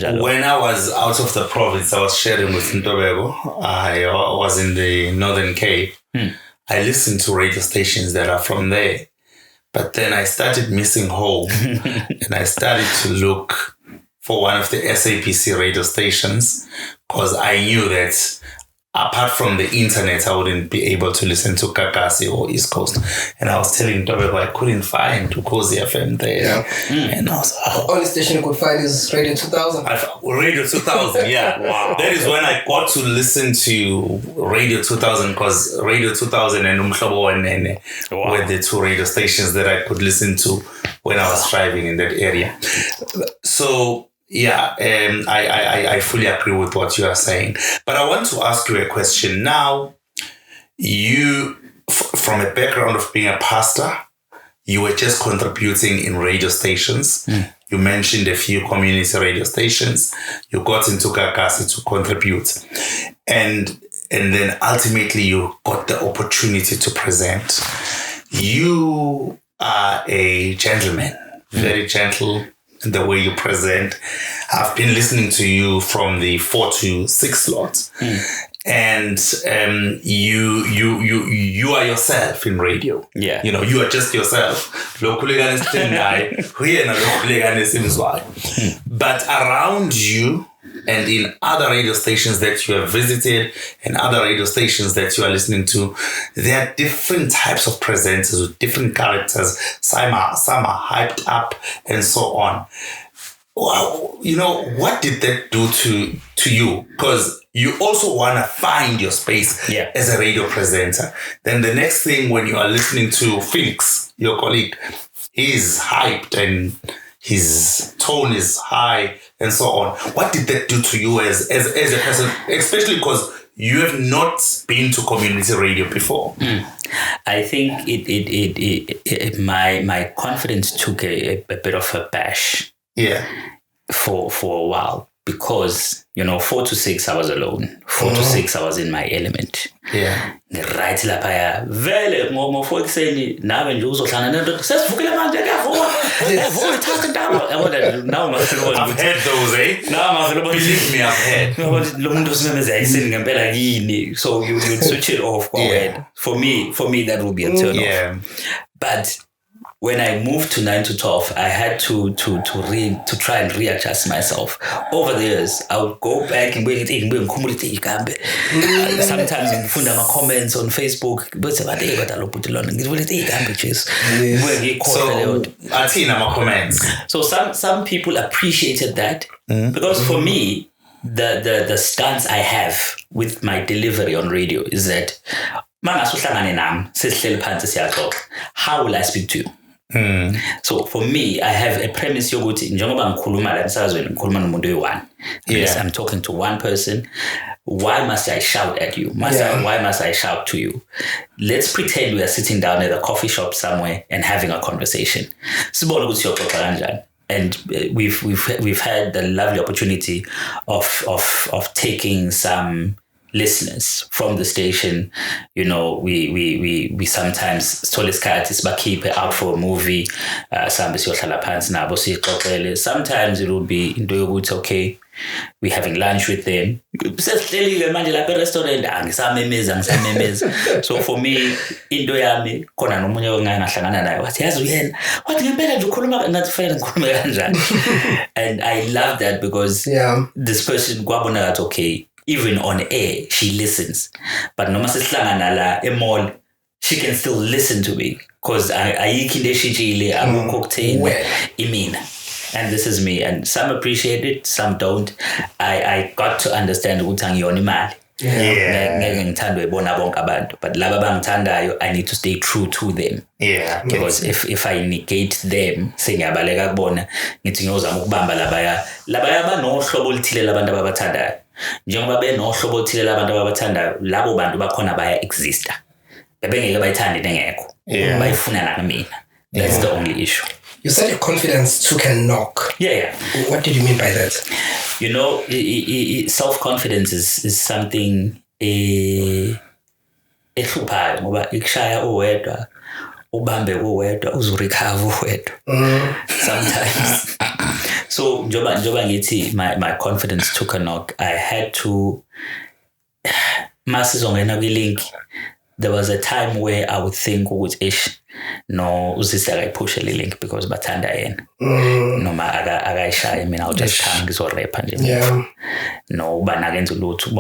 And when I was out of the province, I was sharing with Ntobego. I was in the Northern Cape. I listened to radio stations that are from there. But then I started missing home and I started to look for one of the SAPC radio stations, because I knew that apart from the internet, I wouldn't be able to listen to Gagasi or East Coast. And I was telling Tobego I couldn't find Gagasi FM there. And I was the only station you could find is Radio 2000. Radio 2000, yeah. Wow. That is when I got to listen to Radio 2000, because Radio 2000 and Umhlobo and Nene were the two radio stations that I could listen to when I was driving in that area. So I fully agree with what you are saying. But I want to ask you a question. Now, you, from a background of being a pastor, you were just contributing in radio stations. You mentioned a few community radio stations. You got into Gagasi to contribute. And then ultimately you got the opportunity to present. You are a gentleman, very gentle in the way you present. I've been listening to you from the 4 to 6 slot, and you are yourself in radio. Yeah, you are just yourself. But around you and in other radio stations that you have visited and other radio stations that you are listening to, there are different types of presenters with different characters. Some are hyped up and so on. Wow, what did that do to you? Because you also want to find your space as a radio presenter. Then the next thing, when you are listening to Felix, your colleague, he's hyped and his tone is high and so on. What did that do to you as a person, especially because you have not been to community radio before? I think my confidence took a bit of a bash. For a while, because 4 to 6 I was alone. 4 to 6 I was in my element. Right lapaya vele ngomo for ekseni nawe nje uzohlana nento sesivukile manje kuyavuma talking down. Now I've heard those, Now believe me, I've heard. Lo muntu usimemeza ekseni ngempela yini, so you switch it off. For me that would be a turn off. But when I moved to 9 to 12, I had to try and readjust myself. Over the years, I would go back and sometimes I find my comments on Facebook. So some people appreciated that, because for me, the stance I have with my delivery on radio is that how will I speak to you? So for me, I have a premise yokuthi njengoba ngikhuluma la emsakazweni ngikhuluma nomuntu oyi-1. I'm talking to one person. why must I shout at you? Why must I shout to you? Let's pretend we are sitting down at a coffee shop somewhere and having a conversation. And we've had the lovely opportunity of taking some listeners from the station. You know, we sometimes keep out for a movie. Sometimes it would be okay, we're having lunch with them. So for me, into yami khona nomunye ongahlangana naye wathi yazi uyena wathi ngempela nje ukhuluma ngathi fanele ngikhulume kanjani. And I love that because this person kwabona that okay, even on air she listens, but noma sesihlangana la emall she can still listen to me because ayikho into eshintshile akukho kutheni imina. And this is me, and some appreciate it, some don't. I got to understand ukuthi angiyona imali. Ngeke ngithande uyibona bonke abantu, but laba abangithandayo I need to stay true to them. Because if I negate them, sengiyabaleka kubona ngithi ngiyozama ukubamba labaya banohlobo oluthile labantu ababathandayo. Njengoba benohlobo oluthile labantu ababathandayo, labo bantu bakhona baya exista. Bebengeke bayithande nengekho. Bayifuna nami mina. That's the only issue. You said your confidence took a knock. Yeah. What did you mean by that? You know, self-confidence is something ehluphayo ngoba ikushaya uwedwa ubambe uwedwa uzurecover uwedwa sometimes. So njoba ngithi my confidence took a knock, I had to masizongena kwi-link. There was a time where I would think ukuthi no uzisa akayipushe le link because bathanda yena noma akayishaya mina I'll just come ngizorapha nje. No ubana kenza ulutho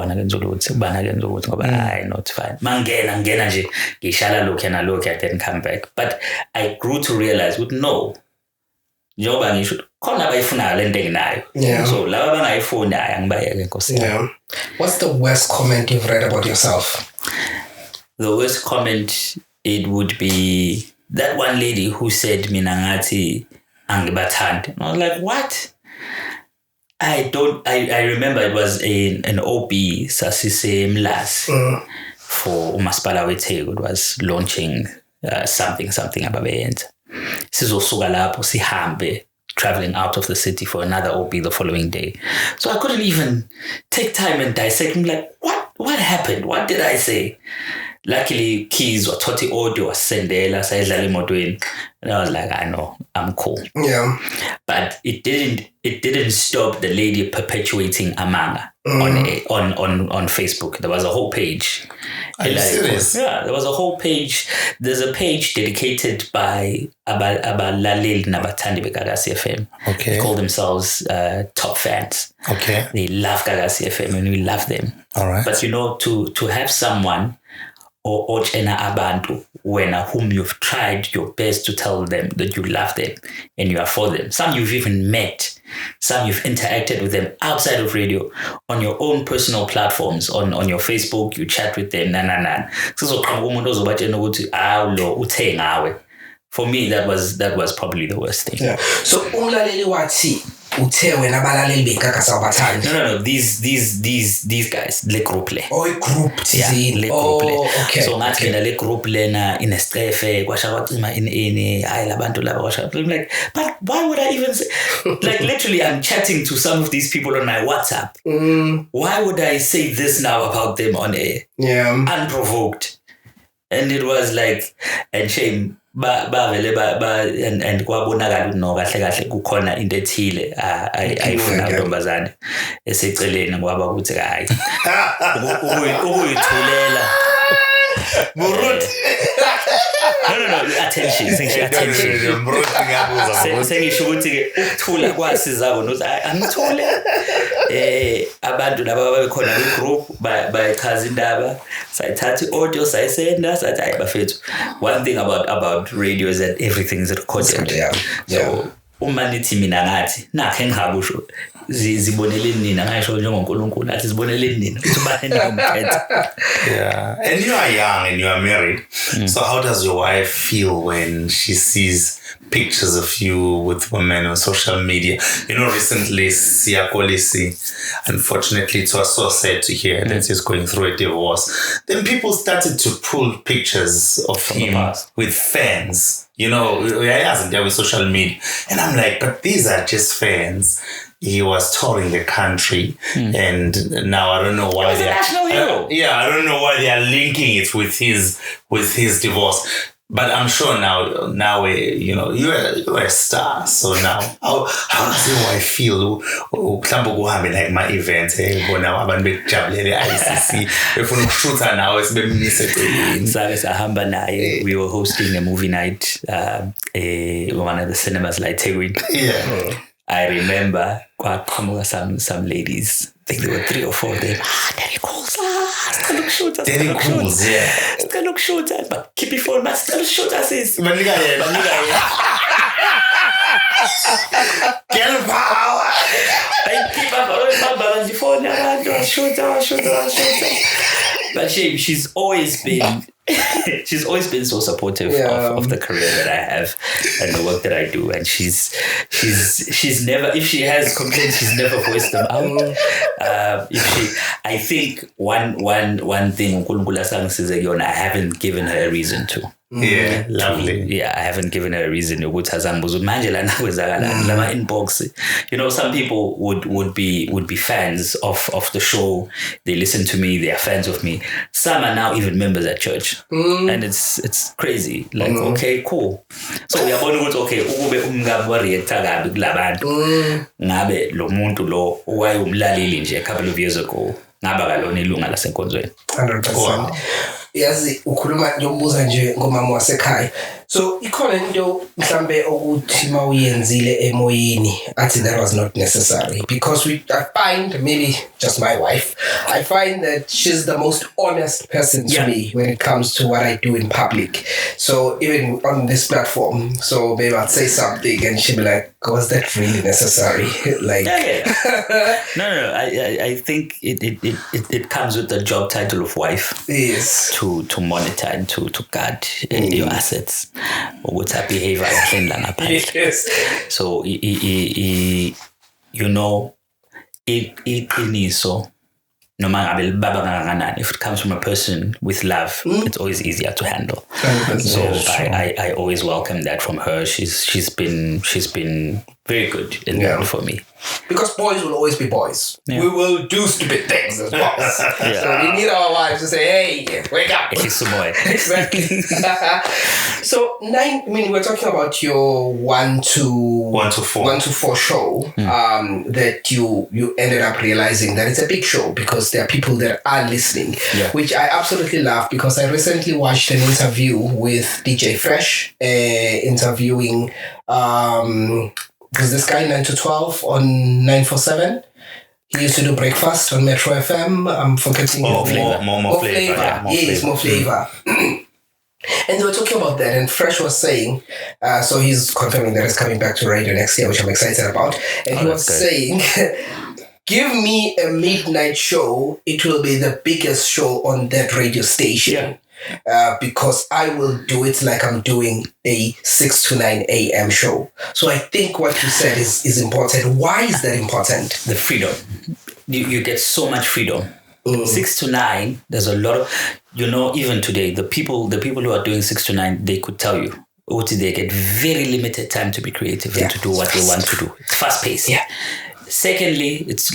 ngoba hayi not fine mangena nje ngishala lokhu I didn't come back, but I grew to realize with no njengoba ngisho khona abayifunayo lento enginayo, so laba bangayifuni angibayeke nkosi. What's the worst comment you've read about yourself? The worst comment, it would be that one lady who said mina ngathi angibathandi. And I was like, what? I remember it was an OB sasise Mlas for umasipala weTheku. It was launching something ababeyenza. Sizosuka lapho sihambe, traveling out of the city for another OB the following day. So I couldn't even take time and dissect. I'm like, what happened? What did I say? Luckily, Keys or Toti audio was sendela sayidlala emotweni, and I was like, I know, I'm cool. But it didn't stop the lady perpetuating amanga on Facebook. There was a whole page. Are you serious? Yeah, there was a whole page. There's a page dedicated by abalaleli nabathandi be Gagasi FM. Okay. They call themselves top fans. Okay. They love Gagasi FM and we love them. All right. But you know, to have someone or abantu whom you've tried your best to tell them that you love them and you are for them. Some you've even met, some you've interacted with them outside of radio, on your own personal platforms, on your Facebook, you chat with them, For me, that was probably the worst thing. So umlaleli wathi uthe wena abalaleli beGagasi abathandi. No. These guys, le group le. Oh, group thizini. Le group le. Okay. So ngathi mina le group lena inestefe kwasha kwacima ini hayi labantu laba kwasha. I'm like, but why would I even say, like literally I'm chatting to some of these people on my WhatsApp. Why would I say this now about them on air? Unprovoked. And it was like, and shame. And kwabonakala no kahle kukhona into ethile ayifuna intombazane eseceleni ngoba ukuthi hayi ukuyithulela Muruti. No, attention. Sengisho ukuthi ke ukuthula kwasizako nokuthi angithule abantu laba babekhona kwi-group bayichaza indaba sayithatha i-audio sayisenda sathi hayi bafethu, one thing about radio is that everything is recorded. So uma nithi mina ngathi nakhe ngihabusho ziboneleni nina ngisho njengonkulunkulu nathi ziboneleni nina ukuthi bani niyomphetha. Yeah, and you are young and you are married. So how does your wife feel when she sees pictures of you with women on social media? Recently Siya Kolisi, unfortunately it was so sad to hear that he's going through a divorce. Then people started to pull pictures of him with fans. With social media. And I'm like, but these are just fans. He was touring the country, and now I don't know why they are. I don't know why they are linking it with his divorce. But I'm sure now you're a star. So now, how does your wife feel? Like my event, now I'm big ICC. If we shoot her now, it's been we were hosting a movie night, one of the cinemas like Tegwin. Yeah. I remember some ladies. I think there were 3 or 4 of them. Daddy calls us. Still shoot us. Daddy calls, yeah. Still shoot us. But keep it for us. Still shoot us. Girl power. I keep up on the phone. Shoot. But she's always been... she's always been so supportive of the career that I have and the work that I do, and she's never, if she has complaints, she's never voiced them out. I think one thing I haven't given her a reason to. Yeah, lovely. Yeah, I haven't given her a reason. Inbox. Some people would be fans of the show. They listen to me. They are fans of me. Some are now even members at church, and it's crazy. Like, okay, cool. So we are going to go. Okay, ube umngaba reactor gabi kulabantu. Ngabe lo muntu lo wayumlaleli nje a couple of years ago. Ngaba kalona ilunga lasenkonzweni. 100%. Yazi ukhuluma nje umbuza nje ngomama wasekhaya. So ikhona into mhlambe ukuthi mawuyenzile emoyeni athi that was not necessary, because I find, maybe just my wife, I find that she's the most honest person to me when it comes to what I do in public. So even on this platform, so maybe I'd say something and she'd be like, was that really necessary? Like No. I think it comes with the job title of wife. Yes. To monitor and to guard your assets. What's her behavior? Yes. So if it comes from a person with love, it's always easier to handle. So I always welcome that from her. She's been very good in that for me. Because boys will always be boys. Yeah. We will do stupid things as boys. So we need our wives to say, hey, wake up. Exactly. So we're talking about your 1 to 4 show. That you ended up realizing that it's a big show because there are people that are listening, which I absolutely love, because I recently watched an interview with DJ Fresh, interviewing there's this guy 9 to 12 on 947. He used to do breakfast on Metro FM. I'm forgetting his name. More flavor. Yes, more flavor. And they were talking about that, and Fresh was saying, so he's confirming that it's coming back to radio next year, which I'm excited about. And he was saying, give me a midnight show, it will be the biggest show on that radio station. Yeah. Because I will do it like I'm doing a 6 to 9 a.m. show. So I think what you said is important. Why is that important? The freedom. You get so much freedom. 6 to 9, there's a lot of, even today, the people who are doing 6 to 9, they could tell you, they get very limited time to be creative and to do what they want to do. It's fast paced. Yeah. Secondly, it's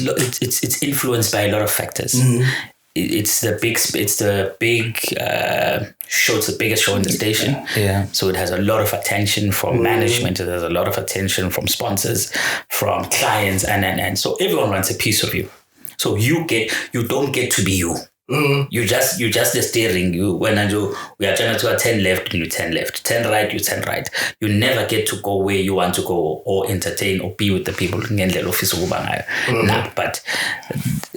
influenced by a lot of factors. It's the big show. It's the biggest show in the station. Yeah. So it has a lot of attention from management. It has a lot of attention from sponsors, from clients, and so everyone wants a piece of you. So you don't get to be you. You just the steering. We are trying to 10 left, you 10 left, 10 right, you 10 right. You never get to go where you want to go or entertain or be with the people. But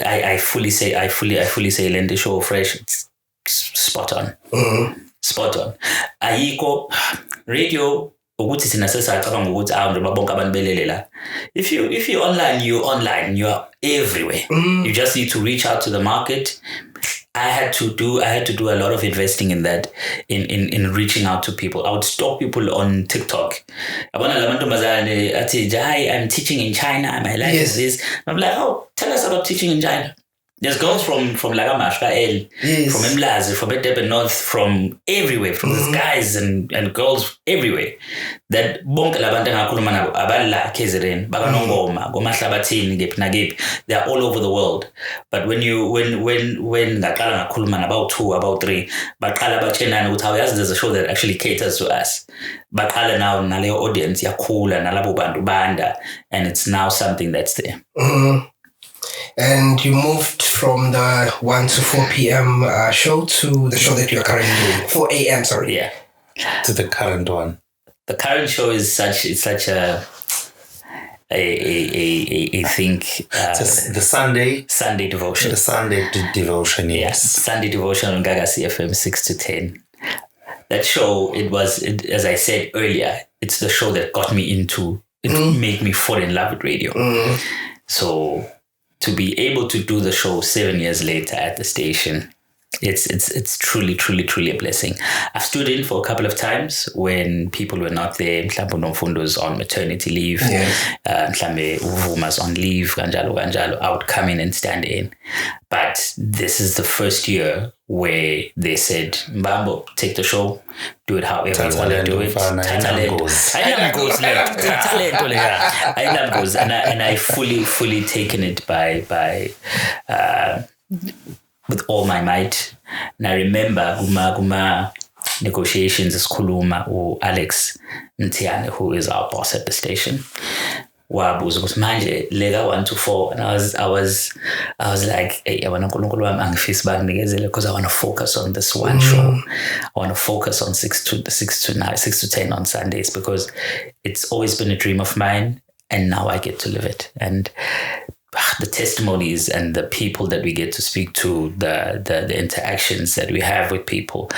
I fully say Lende Show Fresh, it's spot on. Spot on. Radio ukuthi thina sesacabanga ukuthi njengoba bonke abantu belele la. If you're online, you are everywhere. You just need to reach out to the market. I had to do a lot of investing in that, in reaching out to people. I would stalk people on TikTok. I'm teaching in China. My life is this. I'm like, oh, tell us about teaching in China. There's girls from Lagamashka, from Mlazi, from Edebe North, from everywhere, from these guys and girls everywhere. That bonke labantu engakhuluma nabo abala KZN, bakanongoma, gomahlabathini ngephi nagephi. They are all over the world. But when ngaqala ngakhuluma about 2, about 3, baqala batshenana ukuthi awuyazi there's a show that actually caters to us. Baqala now naleyo audience yakhula nalabo bantu banda, and it's now something that's there. And you moved from the 1 to 4 p.m. Show to the show that you're currently doing. 4 a.m., sorry. Yeah. To the current one. The current show is such a thing. The Sunday devotion. The Sunday devotion, yes. Sunday devotion on Gagasi FM 6 to 10. That show, as I said earlier, it's the show that got me into, it made me fall in love with radio. So to be able to do the show 7 years later at the station, it's truly a blessing. I've stood in for a couple of times when people were not there. Mhlambe Nomfundo's on maternity leave. Mhlambe Uvuma's on leave. Ganjalo. I would come in and stand in. But this is the first year where they said, Mbambo, take the show, do it however you want to do it. And I fully taken it by with all my might. And I remember Guma negotiations isikhuluma Alex Mtiane, who is our boss at the station. Wabuza ukuthi manje lega 1 to 4, and I was like, hey, I want to because I want to focus on this one show. I want to focus on 6 to 10 on Sundays, because it's always been a dream of mine, and now I get to live it. And the testimonies and the people that we get to speak to, the interactions that we have with people,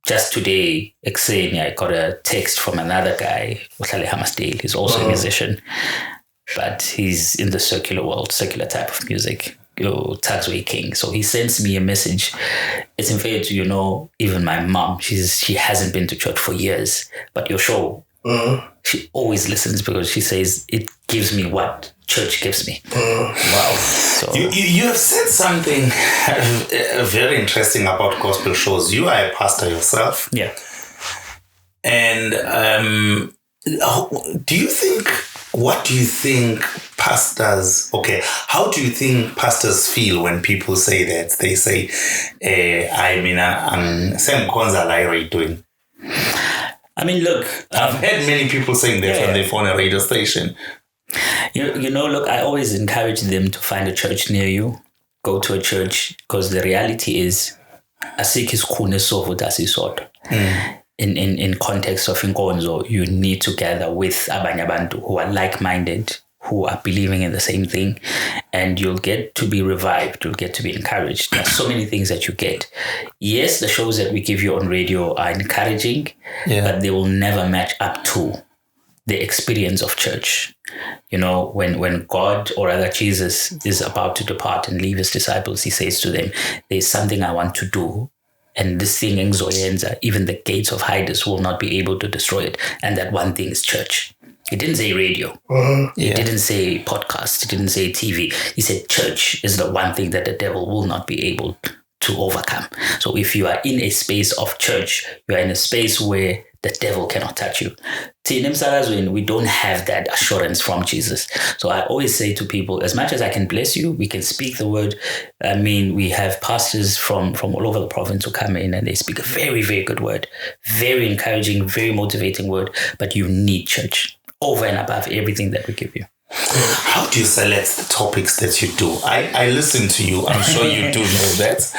just today, I got a text from another guy, Uhlale Hamasdale. He's also a musician, but he's in the secular type of music, Tazwe King. So he sends me a message. It's in fact, even my mom, she hasn't been to church for years, but your show, she always listens because she says it gives me what church gives me. Wow. So you have said something very interesting about gospel shows. You are a pastor yourself. Yeah. And what do you think pastors, how do you think pastors feel when people say that? They say, I'm Sam Konza Lyra doing. I mean, look, I've heard many people saying that when they phone a radio station. Look, I always encourage them to find a church near you. Go to a church, because the reality is, in context of inkonzo, you need to gather with abanye abantu who are like-minded, who are believing in the same thing, and you'll get to be revived, you'll get to be encouraged. There's so many things that you get. Yes, the shows that we give you on radio are encouraging, but they will never match up to the experience of church. When God, or rather Jesus, is about to depart and leave his disciples, he says to them, there's something I want to do, and this thing, even the gates of Hades will not be able to destroy it. And that one thing is church. He didn't say radio. He didn't say podcast. He didn't say TV. He said church is the one thing that the devil will not be able to overcome. So if you are in a space of church, you are in a space where the devil cannot touch you. We don't have that assurance from Jesus. So I always say to people, as much as I can bless you, we can speak the word. I mean, we have pastors from all over the province who come in and they speak a very, very good word, very encouraging, very motivating word, but you need church over and above everything that we give you. How do you select the topics that you do? I listen to you. I'm sure you do know that.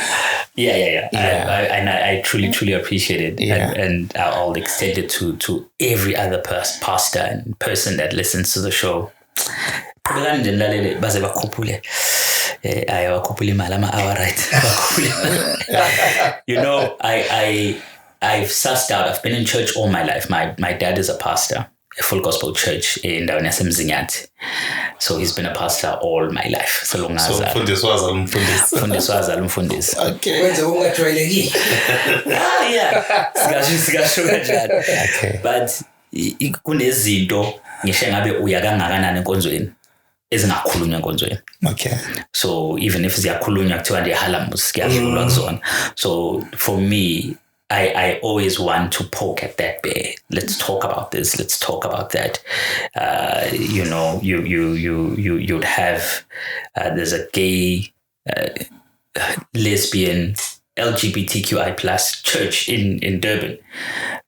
Yeah. I truly appreciate it. Yeah. And I'll extend it to every other pastor and person that listens to the show. I've sussed out. I've been in church all my life. My dad is a pastor, a full gospel church in Mzinyati. So he's been a pastor all my life. So long as Fundis. Okay. Okay. But kunezinto ngisho ngabe uyakangakanani enkonzweni ezingakhulunywa enkonzweni. Okay. So even if ziyakhulunywa kuthiwa ndihalamus kuyadlulwa kuzona. So for me, I always want to poke at that bear. Let's talk about this. Let's talk about that. You'd have there's a gay, lesbian, LGBTQI plus church in Durban.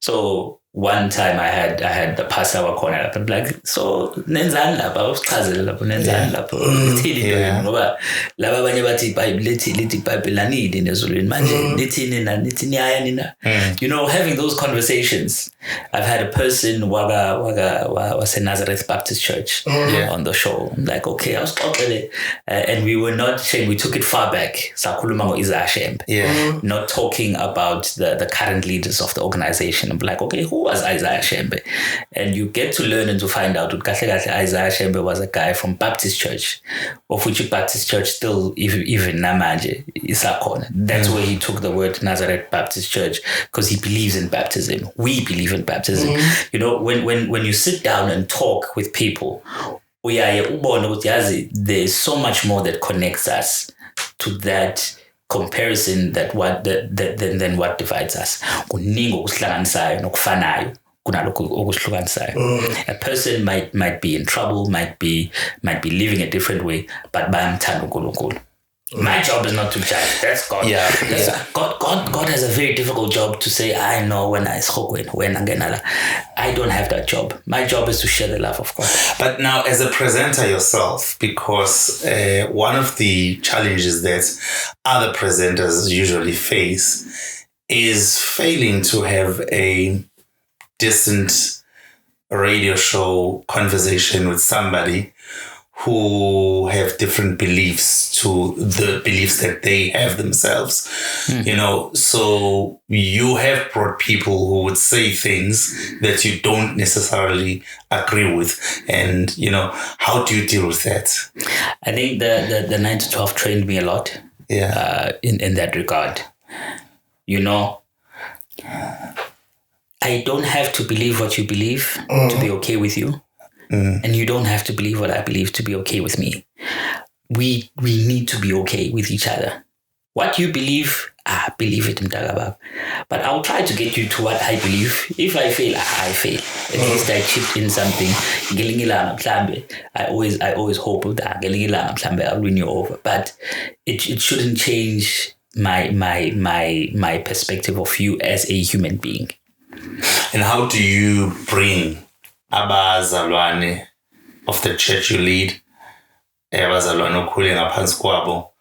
So one time I had the pastor wakhona lapha and like, so nenzani lapha usichazele lapho nenzani lapho ithini ngoba laba abanye bathi iBhayibheli lithi iBhayibheli lanini nezulwini manje nithini haya nina. Having those conversations. I've had a person was in Nazareth Baptist Church on the show. I'm like, okay, I was talking and we were not saying, we took it far back. Sakhuluma ngo-Isaiah Shembe. Not talking about the current leaders of the organization. I'm like, okay, who was Isaiah Shembe? And you get to learn and to find out that Isaiah Shembe was a guy from Baptist Church, of which Baptist Church still even namanje isakhona. That's where he took the word Nazareth Baptist Church, because he believes in baptism. We believe in baptism. When you sit down and talk with people, there's so much more that connects us to that comparison than what divides us. A person might be in trouble, might be living a different way, but my job is not to judge. That's God. God has a very difficult job to say, I know when I don't have that job. My job is to share the love of God. But now, as a presenter yourself, because one of the challenges that other presenters usually face is failing to have a decent radio show conversation with somebody who have different beliefs to the beliefs that they have themselves. So you have brought people who would say things that you don't necessarily agree with. And, how do you deal with that? I think the 9 to 12 trained me a lot in that regard. I don't have to believe what you believe to be okay with you. And you don't have to believe what I believe to be okay with me. We need to be okay with each other. What you believe, believe it, Mtagabab. But I'll try to get you to what I believe. If I fail, I fail. At least I chipped in something. I always hope that I'll win you over. But it shouldn't change my perspective of you as a human being. And how do you bring abazalwane of the church you lead, abazalwane okhule ngaphansi kwabo,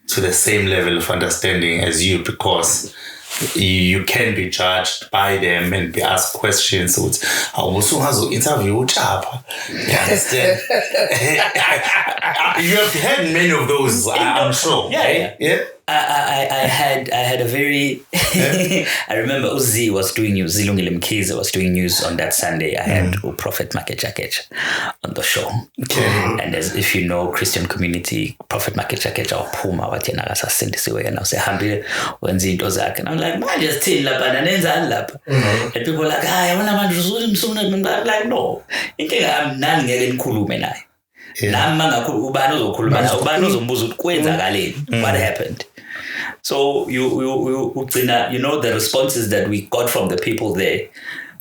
to the same level of understanding as you, because you can be judged by them and be asked questions. So interview. You understand? You have had many of those, I'm sure. Yeah. I had a very I remember Uzi was doing news, Zilungile Mkhize was doing news on that Sunday. I had Prophet Makechakech on the show. Okay. And as if you know, Christian community, Prophet Makechakech awuphuma wathi yena akasasindisiwe yena usehambile wenza into zakhe. And I'm like, man, just thini lapha nanenzani lapha. And people are like, yabona manje uzumsumna. I'm like, no. Inkinga yami nani ngeke nikhulume naye. Nami mangakhuluma ubani ozokhuluma naye, ubani ozombuza ukuthi kwenzakaleni, what happened. So the responses that we got from the people there,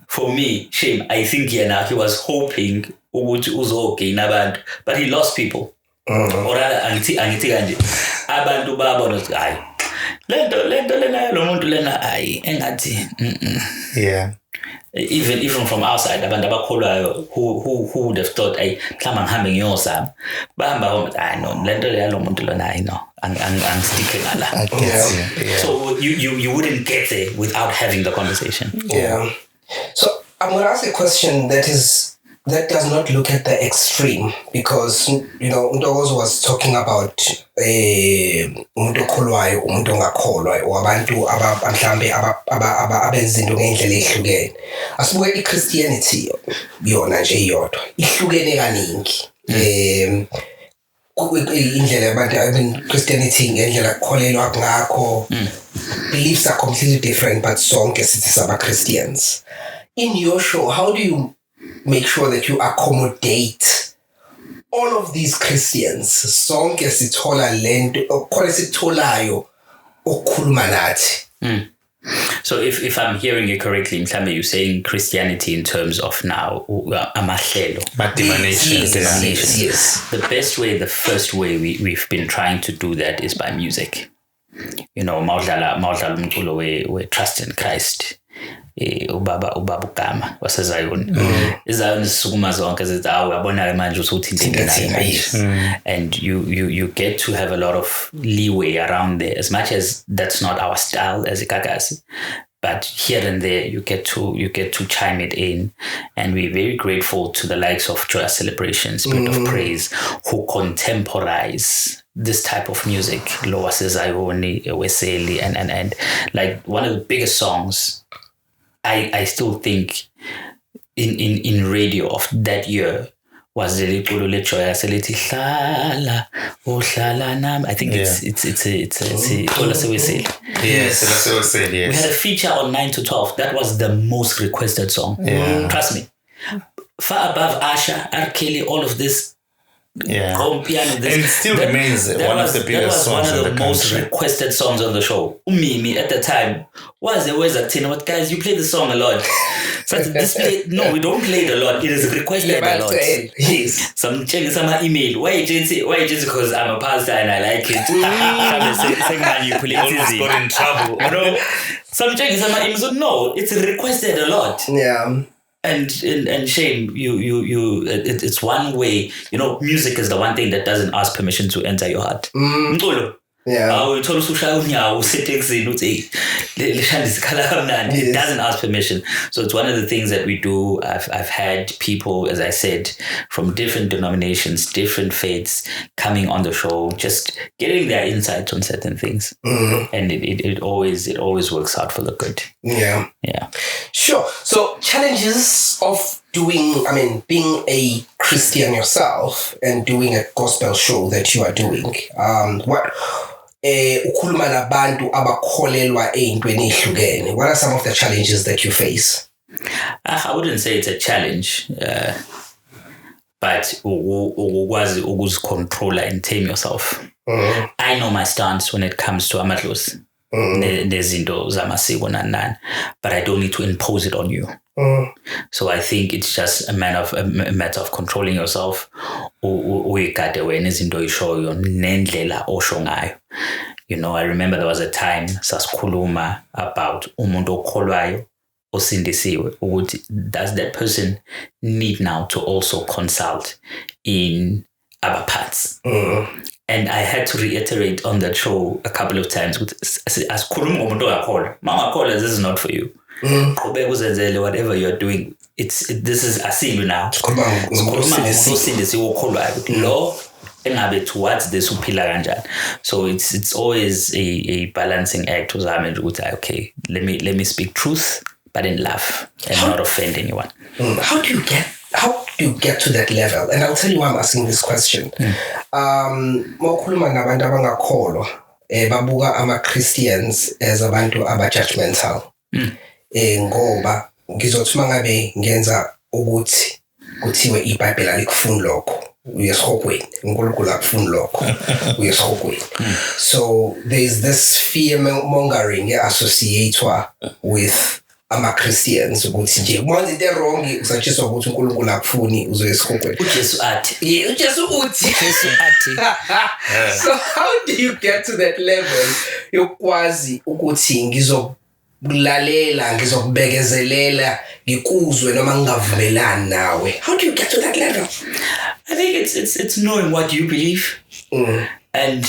for me, shame. I think he was hoping but he lost people. Or angithi kanje abantu babona ukuthi hayi lento lena lo muntu lena hayi engathi yeah. Even from outside, abantu abakholwayo who would have thought mhlawumbe ngihambe ngiyosama bahamba home no lento le lo muntu lona hayi no angistike ngala. So you wouldn't get there without having the conversation. So I'm going to ask a question that is that does not look at the extreme, because Ntokozo was talking about umuntu okholwayo, umuntu ongakholwa, or abantu mhlambe abenza izinto ngendlela ehlukene. Asibuke iChristianity yona nje iyodwa ihlukene kaningi. Indlela abantu Christianity ngendlela kukholelwa ngakho, beliefs are completely different, but sonke sithi sama Christians. In your show, how do you make sure that you accommodate all of these Christians? Sonke sithola lento okhona sitholayo okukhuluma nathi. So if I'm hearing you correctly, Mhlambe, you're saying Christianity in terms of now amahlelo, denominations. Yes. The first way we've been trying to do that is by music. Mawudlala umculo we trust in Christ. Ubaba ugama waseZion. iZion sukuma zonke zithi uyabona manje usuthi into manje. And you get to have a lot of leeway around there, as much as that's not our style as a Gagasi, but here and there you get to chime it in. And we're very grateful to the likes of Joyous Celebration, Spirit of Praise, who contemporize this type of music, Loa Sezayoni, Weseli, and like one of the biggest songs I still think in radio of that year was the Lipulo Lechoya Seleti Hlala Ohlala Nam. I think it's Yes. We had a feature on 9 to 12. That was the most requested song. Trust me. Far above Asha, R. Kelly, all of this. And it still remains one of the biggest songs in the country. That was one of the most requested songs on the show. Umimi at the time was always at 10. What guys, you play the song a lot. So no, we don't play it a lot. It is requested a lot. Yes. Some email. Why agency? Because I'm a pastor and I like it. You almost got in trouble. Some email. No, it's requested a lot. Yeah. And shame, you it's one way, music is the one thing that doesn't ask permission to enter your heart. It doesn't ask permission. So it's one of the things that we do. I've had people, as I said, from different denominations, different faiths coming on the show, just getting their insights on certain things. And it always works out for the good. Yeah. Sure. So challenges of being a Christian yourself and doing a gospel show that you are doing. Ukhuluma nabantu abakholelwa eyintweni ehlukene. What are some of the challenges that you face? I wouldn't say it's a challenge, but ukwazi ukuzicontrola and tame yourself. I know my stance when it comes to amadlozi. Nezinto zamasiko nanani, but I don't need to impose it on you. So I think it's just a matter of controlling yourself. Uyikade wena izinto oyishoyo nendlela osho ngayo. I remember there was a time sasikhuluma about umuntu okholwayo osindisiwe ukuthi does that person need now to also consult in other parts? And I had to reiterate on that show a couple of times. As Mama, this is not for you. Whatever you're doing, this is asilu now. So it's always a balancing act. Okay, let me speak truth, but in love and not offend anyone. How do you get to that level? And I'll tell you why I'm asking this question. Mawukhuluma nabantu abangakholwa babuka ama-Christians as abantu aba-judgmental. Ngoba ngizothi mangabe ngenza ukuthi kuthiwe iBhayibheli alikufuni lokho uyesihokweni uNkulunkulu akufuni lokho uyesihokweni. So there's this fear mongering associated with ama-Christians ukuthi nje manje into wrong usatshiswa ukuthi uNkulunkulu akufuni uzoyesihokweni. uJesu athi. So how do you get to that level yokwazi ukuthi ngizokulalela ngizokubekezelela ngikuzwe noma ngingavumelani nawe? How do you get to that level? I think it's knowing what you believe. And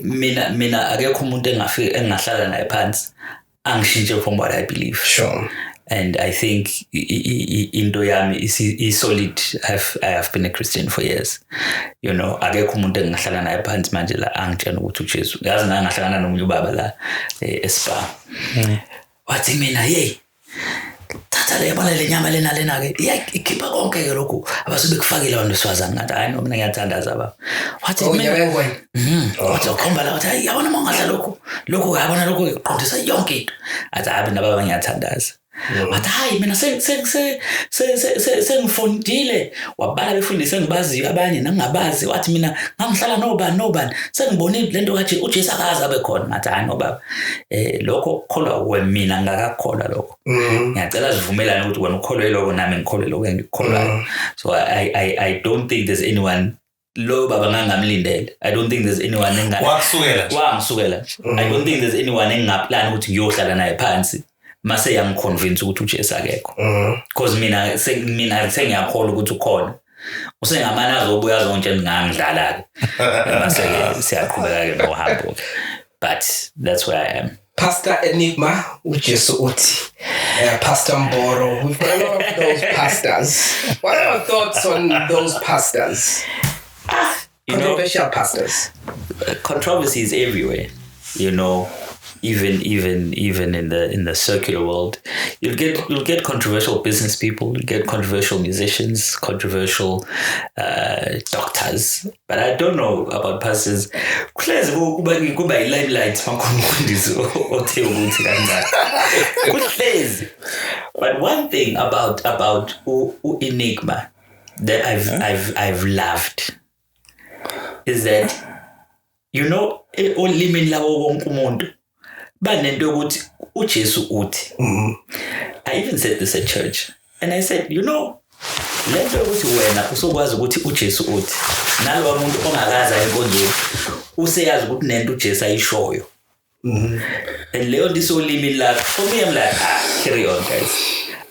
mina akekho umuntu engahlala naye phansi angishintshe from what I believe. Sure. And I think into yami is solid. I have been a Christian for years. You know, akekho umuntu engihlala naye phansi manje la angitshela ukuthi uJesu. Yazi na ngahlangana nomunye ubaba la eSpa. Wathi mina hey thatha le yabona le nyama lena ke ikhipha konke ke lokhu abasuke kufakile abantu besifazana ngathi hayi no mina ngiyathandaza baba. Wathi mina wathi ukhomba la wathi yabona mongadla lokhu yabona lokhu iqondisa yonke into. Athi hayi mina baba ngiyathandaza. Wathi hayi mina sengifundile wabala befundise engibaziyo abanye nangingabazi wathi mina ngangihlala nobani sengibonile lento kathi uJesu akazi abe khona ngathi hayi no baba lokho kholwa wemina ngakakholwa lokho ngiyacela sivumelane ukuthi wena ukholwe lokho nami ngikholwe lokho engikholwayo. So I don't think there's anyone lo baba ngangamlindele. I don't think there's anyone wangisukela I don't think there's anyone engingaplan ukuthi ngiyohlala naye phansi mase yangiconvince ukuthi uJesu akekho because mina sengiyakholwa ukuthi ukhona usengamana azobuya zonke ngangidlala mase siyaqhubeka ke nohambo. But that's where I am. Pastor Enigma uJesu uthi Pastor Mboro, we've got a lot of those pastors. What are your thoughts on those pastors? Controversial pastors. Controversy is everywhere, you know. Even in the secular world, you'll get controversial business people, you'll get controversial musicians, controversial doctors. But I don't know about pastors. But one thing about Enigma that I've loved is that, you know, only mean lawo wonke umuntu banento ukuthi uJesu uthi. I even said this at church and I said, you know, lento ukuthi wena usokwazi ukuthi uJesu uthi nalo umuntu ongakaza enkonjeni useyazi ukuthi nento uJesu ayishoyo. And leyo ndisolimi la for me I'm like carry on guys.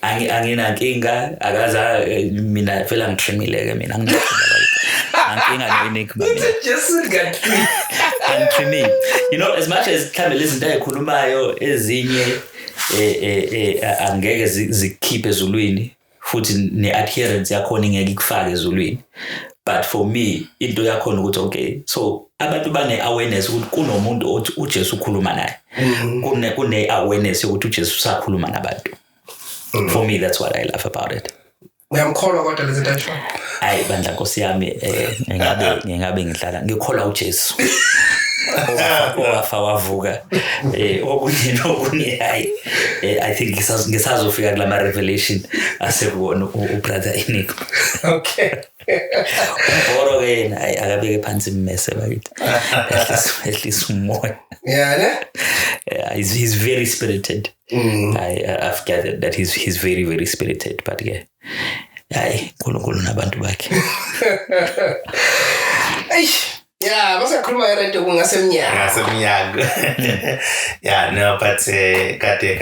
Angina nkinga akaza mina phela ngitrimileke mina anginga Enigma. Just got me. You know, as much as mhlawumbe lezi zinto ayikhulumayo ezinye angeke zikhiphe ezulwini futhi neadherence yakhona ingeke ikufake ezulwini. But for me into yakhona ukuthi okay, so abantu bane awareness ukuthi kunomuntu othi uJesu ukhuluma naye. Kune awareness ukuthi uJesu usakhuluma nabantu. For me that's what I love about it. Uyamkholwa kodwa lezi zinto? Hayi bandla Nkosi yami ngingabe ngidlala ngikholwa uJesu. Owafa wavuka okunye hayi I think ngisazofika kula ma revelation asekuwona ubrother Enigma. Okay. Mboro ke akabeke phansi immese bakithi at least more. Yeah. He's very spirited. I've gathered that he's very very spirited, but yeah hayi nkulunkulu nabantu bakhe. Yeah, basakhuluma ngerento kungasemnyango. Yeah, no, but kade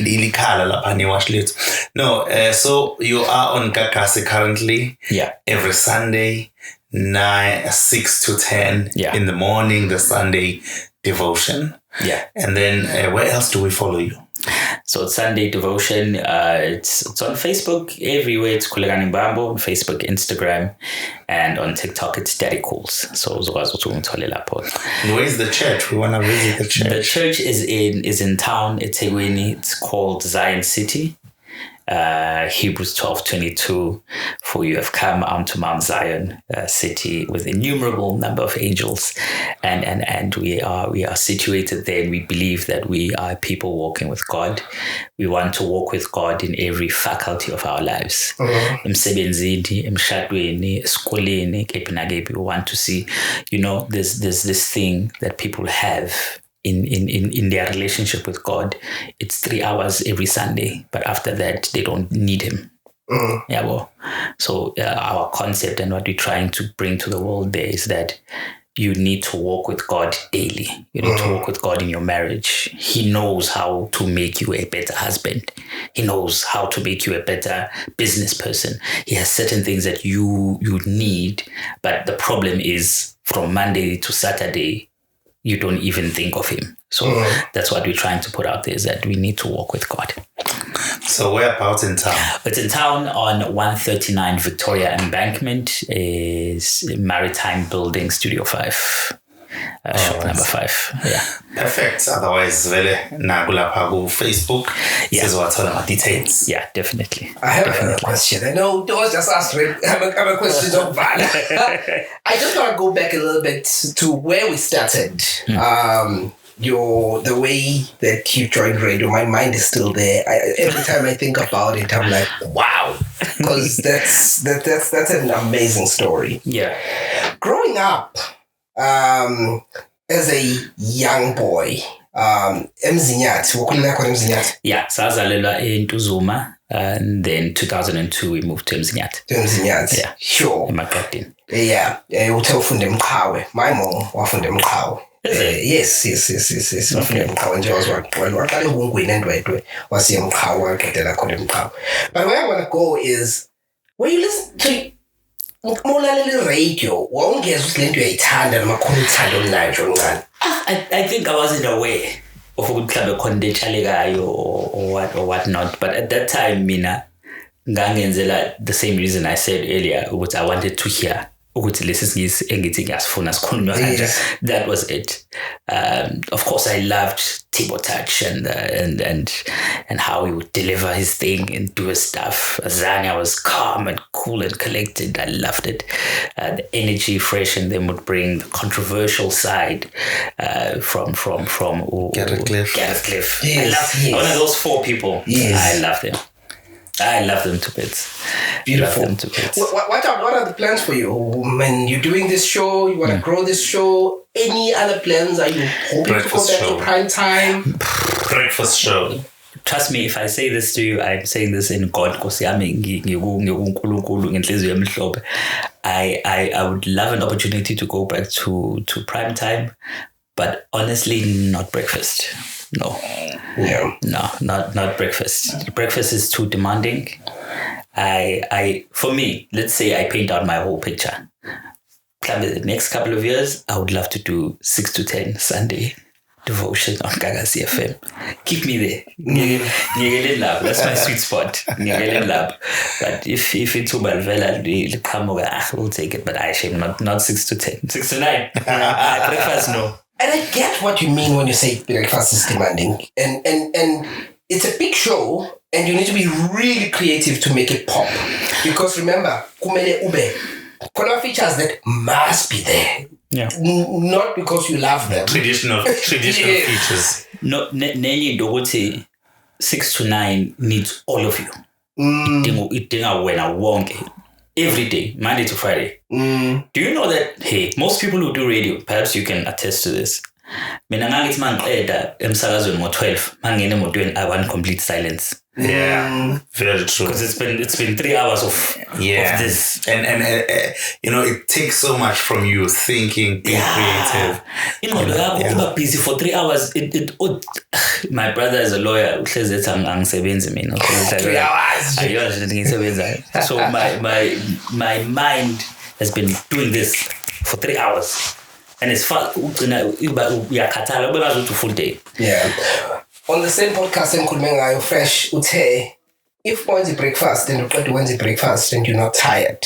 ilikhala lapha newash lethu. No, so you are on Gagasi currently. Yeah. Every Sunday 6 to 10 in the morning, the Sunday devotion. Yeah. And then where else do we follow you? So it's Sunday devotion. It's on Facebook everywhere. It's Khulekani Mbambo on Facebook, Instagram, and on TikTok it's Daddy Calls. So where's the church? We want to visit the church. The church is in town. It's It's called Zion City. Hebrews 12:22, for you have come unto Mount Zion city with innumerable number of angels, and we are situated there, and we believe that we are people walking with God. We want to walk with God in every faculty of our lives. Emsebenzini, emshadweni, esikoleni, kephi nakephi. We want to see, you know, there's this thing that people have in their relationship with God. It's 3 hours every Sunday, but after that they don't need him. Yeah, well, so our concept and what we're trying to bring to the world there is that you need to walk with God daily. You need to walk with God in your marriage. He knows how to make you a better husband. He knows how to make you a better business person. He has certain things that you need, but the problem is from Monday to Saturday, you don't even think of him. So that's what we're trying to put out there, is that we need to walk with God. So whereabouts in town? It's in town on 139 Victoria Embankment. Is Maritime Building, Studio 5. Shop number 5. Yeah. Perfect. Otherwise, vele nakulapha ku Facebook. Yeah. Sizowathola my details. Yeah, definitely. I have a question. I know it was just asked. I have a question of Val. I just want to go back a little bit to where we started. The way that you joined radio, my mind is still there. Every time I think about it, I'm like, wow, because that's an amazing story. Yeah. Growing up, as a young boy, Mzinyathi, wakhulele khona Mzinyathi? Yeah, sazalelwa eNtuzuma, and then 2002 we moved to Mzinyathi. To Mzinyathi. Yeah. Sure. Emakadeni. Yeah. Uthe ufunde eMqhawe. My mom wafunda eMqhawe. Yes. Wafunda eMqhawe nje waqala eHungweni eNdwedwe wasiya eMqhawe waqedela khona eMqhawe. But where I want to go is when you listen to mulalela radio, wawungeza ukuthi lento uyayithanda noma khona uthando mnanje oncane. I think I wasn't aware of ukuthi mhlawumbe khona into etshalekayo or what not. But at that time, mina ngangenzela the same reason I said earlier, ukuthi I wanted to hear ukuthi lesi engithi ngiyasifuna sikhulunywa kanje. That was it. Of course, I loved Tibo Touch and how he would deliver his thing and do his stuff. Azania was calm and cool and collected. I loved it. The energy, fresh, and then would bring the controversial side from Gareth Cliff. Yes. One of those 4 people. Yes. I love them. I love them to bits. Beautiful. Love them to bits. What are the plans for you? When you're doing this show, you want to grow this show? Any other plans? Are you hoping to go back to prime time? Breakfast show. Trust me, if I say this to you, I'm saying this in God, because I would love an opportunity to go back to prime time, but honestly, not breakfast. No. Yeah. No, not breakfast. Breakfast is too demanding. For me, let's say I paint out my whole picture. The next couple of years, I would love to do 6 to 10 Sunday devotion on Gagasi FM. Keep me there. Ngiyekele lab. That's my sweet spot. Ngiyekele lab. But if it's Ubalvela, we'll take it. But I shame not 6 to 10. 6 to 9. Breakfast, no. And I get what you mean when you say breakfast is demanding. And it's a big show, and you need to be really creative to make it pop. Because remember, kumele ube. Kuna features that must be there. Yeah. Not because you love them. Traditional features. No, nenye ndokuthi 6 to 9 needs all of you. Idinga wena wonke. Every day, Monday to Friday. Do you know that, hey, most people who do radio, perhaps you can attest to this. Mina ngangithi mangiqeda emsakazweni ngo-12, mangene emotweni I want complete silence. Yeah, very true. Because it's been 3 hours of this. And it takes so much from you thinking, being creative. Ingqondo busy for 3 hours. My brother is a lawyer. Uhlezi ethi angisebenzi mina. 3 hours. Ayona ngisebenza. So my mind has been doing this for 3 hours. And it's fun. Uyakhathala ubebazi ukuthi full day. Yeah. On the same podcast, I'm fresh. If one's breakfast and breakfast and you're not tired,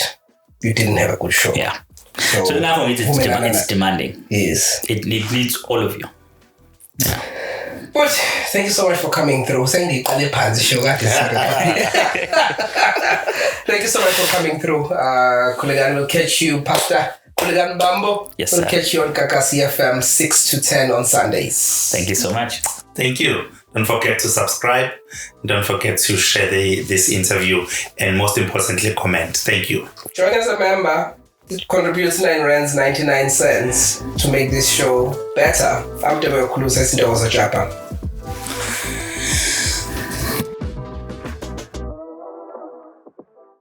you didn't have a good show. Yeah. So now for me, it's demanding. Yes. It needs all of you. Yeah. But thank you so much for coming through. Thank you so much for coming through. Khulekani, we'll catch you, Pastor Khulekani Mbambo. Yes, we'll sir. catch you on Gagasi FM 6 to 10 on Sundays. Thank you so much. Thank you. Don't forget to subscribe. Don't forget to share this interview. And most importantly, comment. Thank you. Join as a member. It contributes 9 rands 99 cents to make this show better. I'm Debo Kulu, Japa.